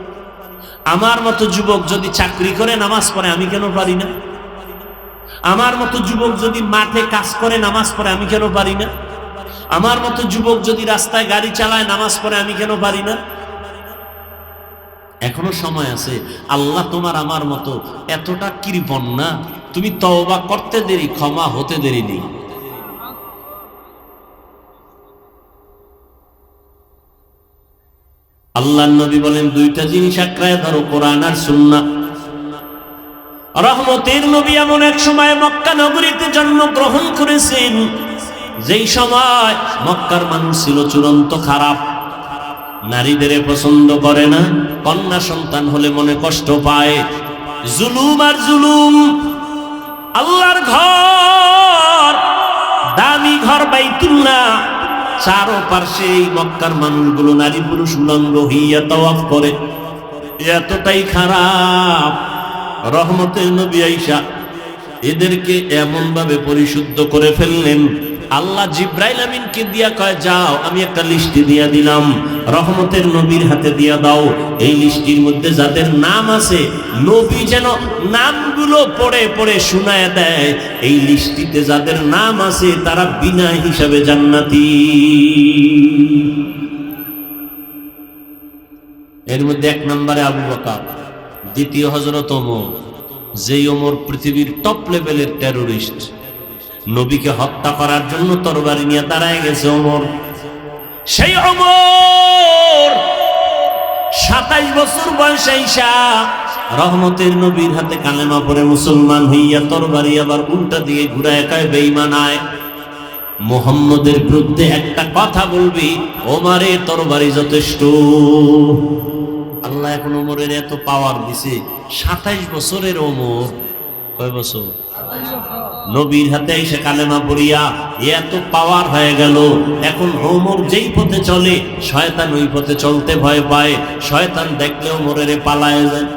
আমার মতো যুবক যদি চাকরি করে নামাজ পড়ে, আমি কেন পারি না? আমার মতো যুবক যদি মাঠে কাজ করে নামাজ পড়ে, আমি কেন পারি না? আমার মতো যুবক যদি রাস্তায় গাড়ি চালায় নামাজ পড়ে, আমি কেন পারি না? এখনো সময় আছে। আল্লাহ তোমার আমার মতো এতটা কৃপণ না। তুমি তওবা করতে দেরি, ক্ষমা হতে দেরি নেই। আল্লাহর নবী বলেন 2টা জিনিস আঁকড়ায় ধরো, কোরআন আর সুন্নাহ। রহমতের নবী এমন এক সময় মক্কা নগরীতে জন্মগ্রহণ করেছেন, যেই সময় মক্কার মানুষ ছিল চূড়ান্ত খারাপ, নারীদের পছন্দ করে না, কন্যা সন্তান হলে মনে কষ্ট পায়, জুলুম আর জুলুম। আল্লাহর ঘর, দামি ঘর বাইতুল্লাহ, চারপাশে এই মক্কার মানুষগুলো নারী পুরুষ উলঙ্গ হইয়া তাওয়াফ করে। এতটাই খারাপ, রহমতের নবী আয়েশা এদেরকে এমন ভাবে পরিশুদ্ধ করে ফেললেন, আল্লাহ জিব্রাইল আমিনকে দিয়া কয়, যাও আমি একটা লিস্টি দিয়া দিলাম, রহমতের নবীর হাতে দিয়া দাও। এই লিস্টির মধ্যে যাদের নাম আছে, নবী যেন নামগুলো পড়ে পড়ে শুনায় দেয়। এই লিস্টিতে যাদের নাম আছে তারা বিনা হিসাবে জান্নাতি। এর মধ্যে 1 নম্বরে আবু বকর, দ্বিতীয় হযরত ওমর, যেই ওমর পৃথিবীর টপ লেভেলের টেররিস্ট। নবীকে হত্যা করার জন্য তরবারি নিয়ে দাঁড়ায় গেছে ওমর। সেই ওমর 27 বছর বয়সে আইসা রহমতের নবীর হাতে কালেমা পড়ে মুসলমান হইয়া তরবারি আবার উল্টা দিয়ে ঘুরায় কয়, বেঈমান আয়, মুহাম্মদের বিরুদ্ধে একটা কথা বলবি, ওমরের তরবারি যথেষ্ট। আল্লাহ এখন ওমরের এত পাওয়ার দিছে, 27 বছরের ওমর। কয় বছর? নবীর হাতে এসে কালেমা পড়িয়া এত পাওয়ার হয়ে গেল। এখন ওমর যেই পথে চলে, শয়তান ওই পথে চলতে ভয় পায়। শয়তান দেখলে ওমরের পালায় যায়।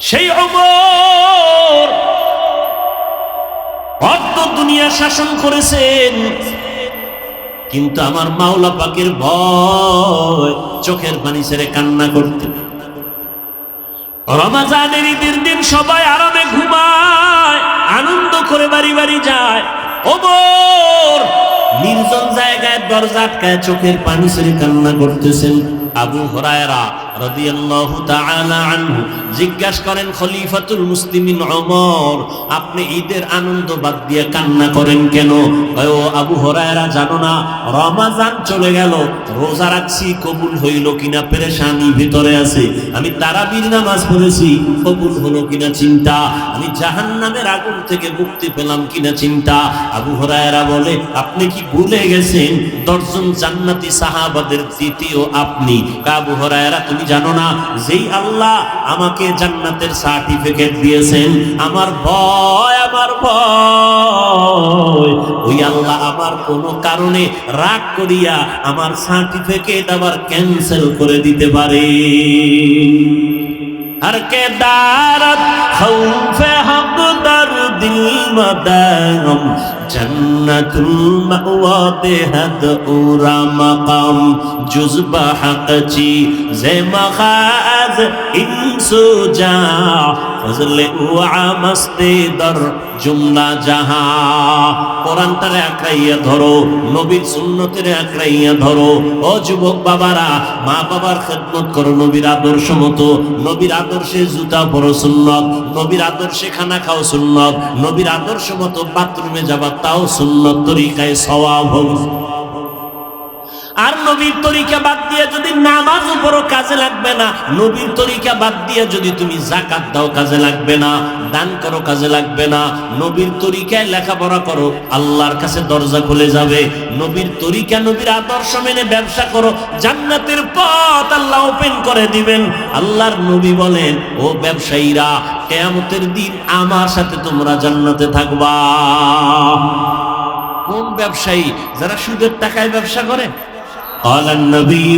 সেই ওমর অর্ধ দুনিয়া শাসন করেছেন, কিন্তু আমার মাওলা পাকের ভয় চোখের পানি ছেড়ে কান্না করতেন। রমজানের ঈদের দিন সবাই আরামে ঘুমায়, আনন্দ করে বাড়ি বাড়ি যায়। ওমর নির্জন জায়গায় দরজা আটকায় চোখের পানি ছেড়ে কান্না করতেছেন। আবু হুরায়রা রাদিয়াল্লাহু তাআলা আনহু জিজ্ঞাসা করেন, খলিফাতুল মুসলিমিন ওমর, আপনি ঈদের আনন্দ বাদ দিয়ে কান্না করেন কেন? ও আবু হুরায়রা, জানো না রমজান চলে গেল, রোজা রাখছি, কবুল হইল কিনা পেরেশানি ভিতরে আছে। আমি তারাবির নামাজ পড়েছি, কবুল হলো কিনা চিন্তা। আমি জাহান্নামের আগুন থেকে মুক্তি পেলাম কিনা চিন্তা। আবু হুরায়রা বলে, আপনি কি ভুলে গেছেন 10 জন জান্নাতি সাহাবাদের দ্বিতীয় আপনি? আবু হুরায়রা, তুমি জানো না যেই আল্লাহ আমাকে জান্নাতের সার্টিফিকেট দিয়েছেন, আমার ভয় ওই আল্লাহ আমার কোনো কারণে রাগ করিয়া আমার সার্টিফিকেট আবার ক্যান্সেল করে দিতে পারে। हर के दारत खौफे हक दर दिल मदाम जन्नतुल मअवा देहद उरा मकाम जुज़बा हक़ची ज़े मखाज़ इंसु जा फज़ले उआ मस्ते दर जुमला जहा। কোরআন তারে আঁকড়াইয়া ধরো, নবীর সুন্নতের আঁকড়াইয়া ধরো। ও যুবক বাবারা, মা বাবার খেদমত করো নবীর আদর্শ মতো। নবীর আদর্শে জুতা পরো সুন্নত, নবীর আদর্শে খানা খাও সুন্নত, নবীর আদর্শ মতো বাথরুমে যাবা তাও সুন্নত তরিকায় সওয়াব হবে। আর নবীর তরিকা বাদ দিয়ে যদি নামাজ পড়ো কাজে লাগবে না, নবীর তরিকা বাদ দিয়ে যদি তুমি যাকাত দাও কাজে লাগবে না, দান করো কাজে লাগবে না। নবীর তরিকায় লেখাপড়া করো, আল্লাহর কাছে দরজা খুলে যাবে। নবীর তরিকা, নবীর আদর্শ মেনে ব্যবসা করো, জান্নাতের পথ আল্লাহ ওপেন করে দিবেন। আল্লাহর নবী বলেন, ও ব্যবসায়ীরা, কিয়ামতের দিন আমার সাথে তোমরা জান্নাতে থাকবা। কোন ব্যবসায়ী? যারা সুদের টাকায় ব্যবসা করে। قال النبي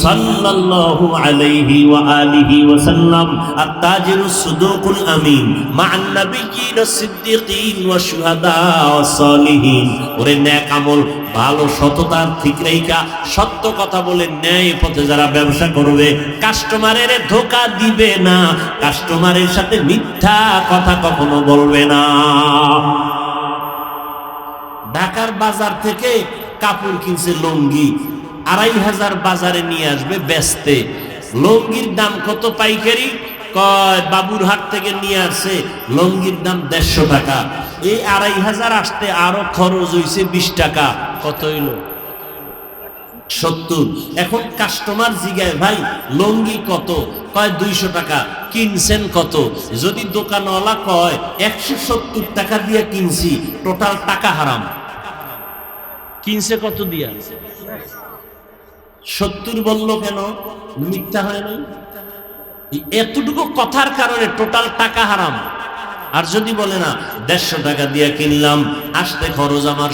صلى الله عليه وآله وسلم التاجر الصدوق الأمين مع النبيين الصديقين والشهداء والصالحين। ওরে নেক আমল, ভালো সততার ঠিক রেখা, সত্য কথা বলে ন্যায় পথে যারা ব্যবসা করবে, কাস্টমারের ধোঁকা দিবে না, কাস্টমারের সাথে মিথ্যা কথা কখনো বলবে না। ঢাকার বাজার থেকে কাপড় কিনছে লুঙ্গি, 2500 বাজারে নিয়ে আসবে বেচতে। লুঙ্গির দাম কত পাইকারি? কয় বাবুরহাট থেকে নিয়ে আসছে, লুঙ্গির দাম 150 টাকা। এই 2500 আসতে আরো খরচ হইছে 20 টাকা। কত হইল? 70। এখন কাস্টমার জিগায়, ভাই লুঙ্গি কত? কয় 200 টাকা। কিনছেন কত? যদি দোকানওয়ালা কয় 170 টাকা দিয়ে কিনছি, টোটাল টাকা হারাম। কিনছে কত দিয়া? 70 বললো কেন? মিথ্যা হয় নাই? এতটুকু কথার কারণে টোটাল টাকা হারাম। আর যদি বলে না 150 টাকা দিয়ে কিনলাম, আসতে খরচ আমার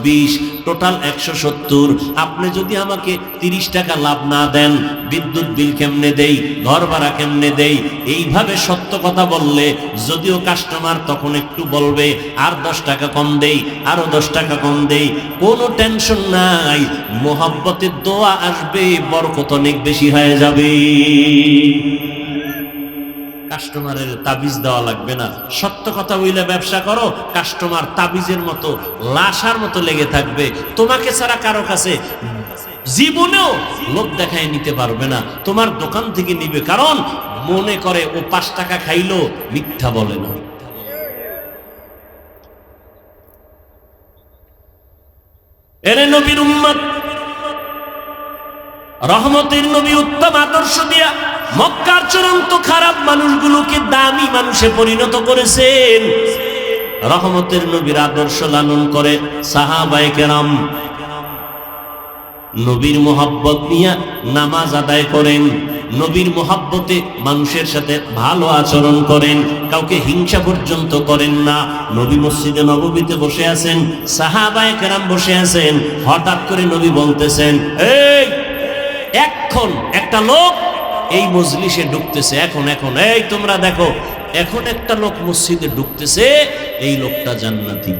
20, টোটাল 170, আপনি যদি আমাকে 30 টাকা লাভ না দেন, বিদ্যুৎ বিল কেমনে দেই, ঘর ভাড়া কেমনে দেই, এইভাবে সত্য কথা বললে যদিও কাস্টমার তখন একটু বলবে আর 10 টাকা কম দেই, আরো 10 টাকা কম দেই, কোনো টেনশন নাই, মোহাব্বতের দোয়া আসবে, বরকত অনেক বেশি হয়ে যাবে। কাস্টমারের তাবিজ দেওয়া লাগবে না। সত্য কথা বইলে ব্যবসা করো, কাস্টমার তাবিজের মতো লাশার মতো লেগে থাকবে। তোমাকে ছাড়া কারো কাছে জীবনেও লোক দেখায় নিতে পারবে না, তোমার দোকান থেকে নিবে, কারণ মনে করে ও 5 টাকা খাইলো, মিথ্যা বলে না। এরে নবীর উম্মত, রহমতের নবী উত্তম আদর্শ দিয়া মক্কার চূড়ান্ত খারাপ মানুষগুলোকে দামি মানুষে পরিণত করেছেন। রহমতের নবীর আদর্শ লালন করে সাহাবায়ে কেরাম। নবীর মোহাব্বত নিয়ে নামাজ আদায় করেন, নবীর মোহাব্বতে মানুষের সাথে ভালো আচরণ করেন, কাউকে হিংসা পর্যন্ত করেন না। নবী মসজিদে নববীতে বসে আছেন, সাহাবায়ে কেরাম বসে আছেন, হঠাৎ করে নবী বলতেছেন, এই এখন একটা লোক এই মজলিসে ঢুকতেছে, এখন এখন এই তোমরা দেখো, এখন একটা লোক মসজিদে ঢুকতেছে, এই লোকটা জান্নাতি।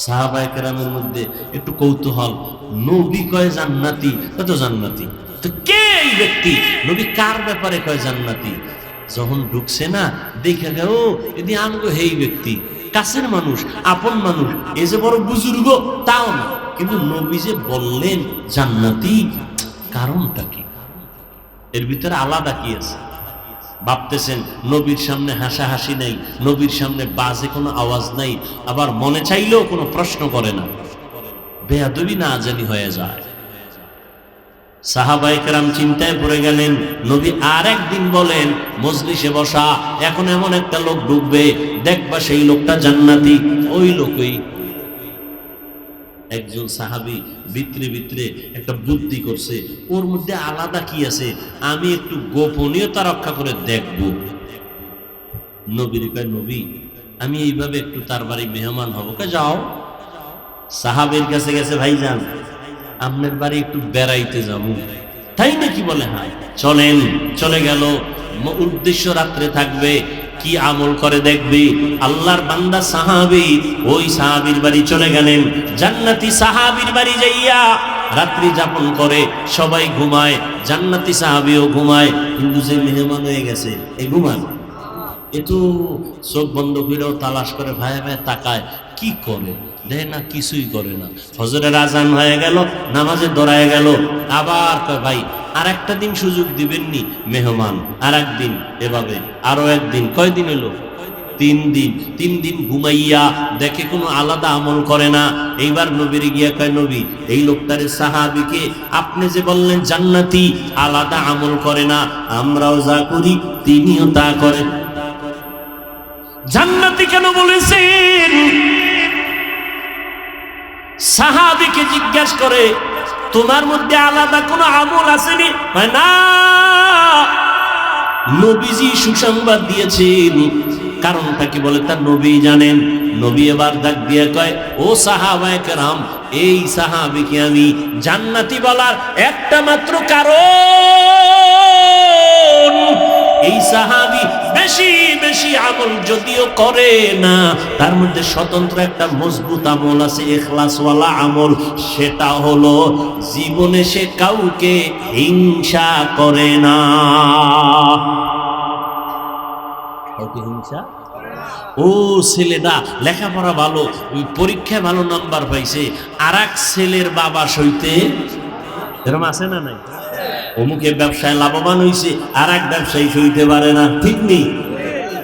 সাহাবায়ে কেরামের মধ্যে একটু কৌতূহল, নবী কয় জান্নাতি, তো জান্নাতি তো কে এই ব্যক্তি, নবী কার ব্যাপারে কয় জান্নাতি? যখন ঢুকছে না দেখে গেল এদি আমগো হেই ব্যক্তি, কাছের মানুষ, আপন মানুষ, এই যে বড় বুজুর্গ তাও না, কিন্তু নবী যে বললেন জান্নাতি, কারণটা কি? এর ভিতরে আলাদা কি আছে? ভাবতেছেন নবীর সামনে হাসাহাসি নাই, নবীর সামনে বাজে কোনো আওয়াজ নাই, আবার মনে চাইলেও কোনো প্রশ্ন করে না, বেয়াদবি না জানি হয়ে যায়। সাহাবায়ে কেরাম চিন্তায় পড়ে গেলেন। নবী আর একদিন বলেন, মজলিসে বসা, এখন এমন একটা লোক ঢুকবে, দেখবা সেই লোকটা জান্নাতি। ওই লোকই একজন সাহাবী ভিতরে ভিতরে একটা বুদ্ধি করছে, ওর মধ্যে আলাদা কি আছে, আমি একটু গোপনীয়তা রক্ষা করে দেখব। নবীর কয়, নবী আমি এইভাবে একটু তার বাড়ি মেহমান হব। যাও। সাহাবের কাছে গেছে, ভাইজান আপনার বাড়ি একটু বেড়াইতে যাব। তাই নাকি? বলে হ্যাঁ, চলেন। চলে গেল। উদ্দেশ্য রাত্রে থাকবে, কি আমল করে দেখবি। আল্লাহর বান্দা সাহাবী ওই সাহাবীর বাড়ি চলে গেলেন। জান্নাতি সাহাবীর বাড়ি যাইয়া রাত্রি যাপন করে, সবাই ঘুমায়, জান্নাতি সাহাবীও ঘুমায়, কিন্তু যে মেহমান হয়ে গেছে এই ঘুমান, একটু চোখ বন্ধ করেও তালাশ করে, ভাই ভাই তাকায়, কি করে দেখে না, কিছুই করে না। ফজরের আজান হয়ে গেল, নামাজে দৌড়ায় গেল, আবার কয় ভাই আর একটা দিন সুযোগ দিবেননি। মেহমান আর একদিন, এভাবে আরো একদিন, কয়দিন হলো? 3 দিন। 3 দিন ঘুমাইয়া দেখে কোনো আলাদা আমল করে না। এইবার নবীর গিয়া কয়, নবী এই লোকটারে সাহাবীকে আপনি যে বললেন জান্নাতি, আলাদা আমল করে না, আমরাও যা করি তিনিও তা করেন, জান্নাতি কেন বলেছেন? সাহাবীকে জিজ্ঞাসা করে, তোমার মধ্যে আলাদা কোনো আমল আসেনি? না, নবীজি সুসংবাদ দিয়েছেন। কারণটা কি বলে তার নবী জানেন। নবী এবার ডাক দিয়ে কয়, ও সাহাবায়ে কেরাম, এই সাহাবীকে আমি জান্নাতি বলার একটা মাত্র কারণ, এই সাহাবী বেশি বেশি আমল যদিও করে না, তার মধ্যে স্বতন্ত্র একটা মজবুত আমল আছে, ইখলাসওয়ালা আমল। সেটা হলো জীবনে সে কাউকে হিংসা করে না। কাউকে হিংসা? ও ছেলেটা লেখাপড়া ভালো, পরীক্ষায় ভালো নাম্বার পাইছে, আর এক ছেলের বাবা সইতে, এরকম আছে না নাই? অমুকে ব্যবসায় লাভবান হইছে, আর এক ব্যবসায়ী সইতে পারে না, ঠিক নেই?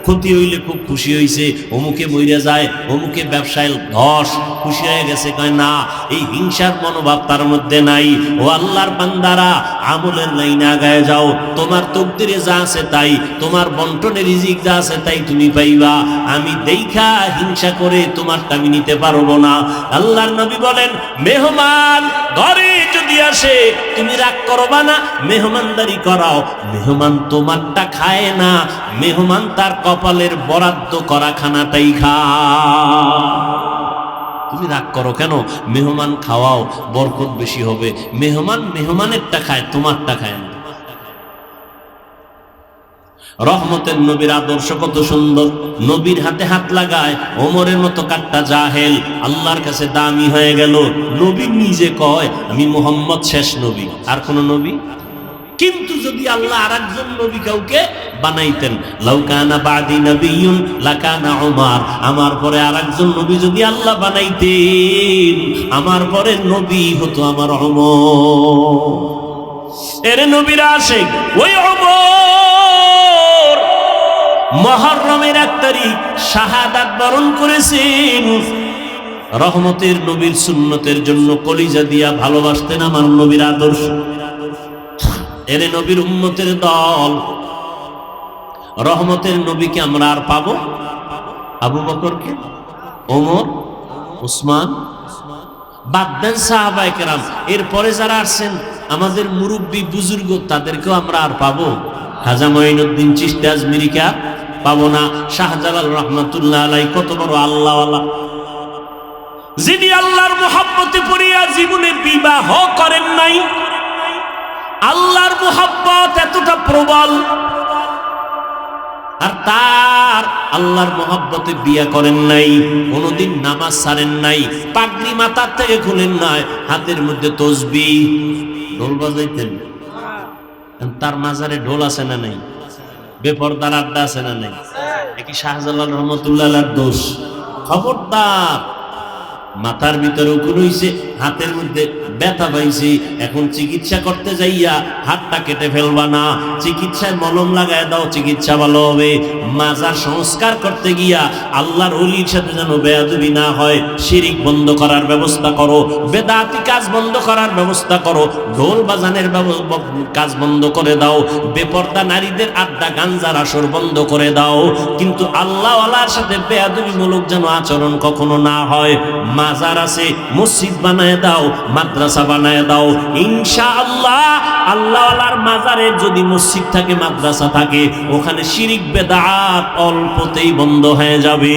ক্ষতি হইলে খুব খুশি হইছে, অমুকে মইরা যায়, অমুকে ব্যবসায় ধস, খুশি হয়ে গেছে। কয় না, এই হিংসার মনোভাব তার মধ্যে নাই। ও আল্লাহর বান্দারা, আমলের লাইনে আগায় যাও, তোমার তকদিরে যা আছে তাই, তোমার বন্টনে রিজিক যা আছে তাই তুমি পাইবা। আমি দেইখা হিংসা করে তোমারটা আমি নিতে পারবো না। আল্লাহর নবী বলেন, মেহমান ঘরে যদি আসে তুমি রাগ করবা না, মেহমানদারি করাও। মেহমান তোমারটা খায় না, মেহমান তার কপালের বরাদ্দ করা খানাটাই খায়। তুমি রাগ করো কেন? মেহমান খাওয়াও, বরকত বেশি হবে। মেহমান মেহমানেরটা খায়, তোমারটা খায় না। রহমতের নবীর আদর্শ কত সুন্দর। নবীর হাতে হাত লাগায় ওমরের মতো কাট্টা জাহেল আল্লাহর কাছে দামি হয়ে গেল। নবী নিজে কয়, আমি মুহাম্মদ শেষ নবী, আর কোন নবী। কিন্তু যদি আল্লাহ আর একজন নবী কাউকে বানাইতেন, লাউকানা বাদি নবিয়্যুন লাকানা উমর, আমার পরে আর একজন নবী যদি আল্লাহ বানাইতেন, আমার পরে নবী হতো আমার ওমর। এর নবীর আশিক ওই ওমর মুহররমের 1 তারিখ শাহাদাত বরণ করেছেন। রহমতের নবীর সুন্নতের জন্য কলিজা দিয়া ভালোবাসতেন আমার নবীর আদর্শ। এর নবীর উম্মতের দল। রহমতের নবীকে আমরা আর পাবো? আবু বকরকে, ওমর, উসমান, বাদ দেন সাহাবায়ে কেরাম, এরপরে যারা আসছেন আমাদের মুরব্বী বুজুর্গ, তাদেরকেও আমরা আর পাবো? খাজা মঈনুদ্দিন চিশতি আজমিরিকে আর পাবো না। শাহজালাল রহমাতুল্লাহ আলাইহি কত বড় আল্লাহওয়ালা, যিনি আল্লাহর মুহাব্বতে পড়িয়া জীবনে বিবাহ করেন নাই। আল্লাহর মুহাব্বত এতটা প্রবল, আর তার আল্লাহর মুহাব্বতে বিয়া করেন নাই, কোনোদিন নামাজ ছাড়েন নাই, পাগড়ি মাথার থেকে খুলেন নাই, হাতের মধ্যে তসবিহ, ঢোল বাজাইতেন। তার মাজারে ঢোল আছে না নাই? বেপরদার আড্ডা আছে না নাই? কি শাহজালাল রহমতুল্লাহ আলাইহির দোষ? খবরদার। মাথার ভিতরে উকুন হইছে, হাতের মধ্যে ব্যথা পাইছি, এখন চিকিৎসা করতে যাইয়া হাতটা কেটে ফেলবা না, চিকিৎসায় মলম লাগায় দাও, চিকিৎসা ভালো হবে। মাজার সংস্কার করতে গিয়া আল্লাহর ওলির সাথে যেন বেয়াদবি না হয়, শিরিক বন্ধ করার ব্যবস্থা করো, বেদাতি কাজ বন্ধ করার ব্যবস্থা করো, ঢোল বাজানের কাজ বন্ধ করে দাও, বেপর্দা নারীদের আড্ডা গাঞ্জার আসর বন্ধ করে দাও। কিন্তু আল্লাহওয়ালার সাথে বেয়াদবিমূলক যেন আচরণ কখনো না হয়। মাজার আছে, মসজিদ বানায় দাও, মাদ্রাসা বানায় দাও, ইনশাআল্লাহ আল্লাহওয়ালার মাজারে যদি মসজিদ থাকে, মাদ্রাসা থাকে, ওখানে শিরিক বেদাত অল্পতেই বন্ধ হয়ে যাবে।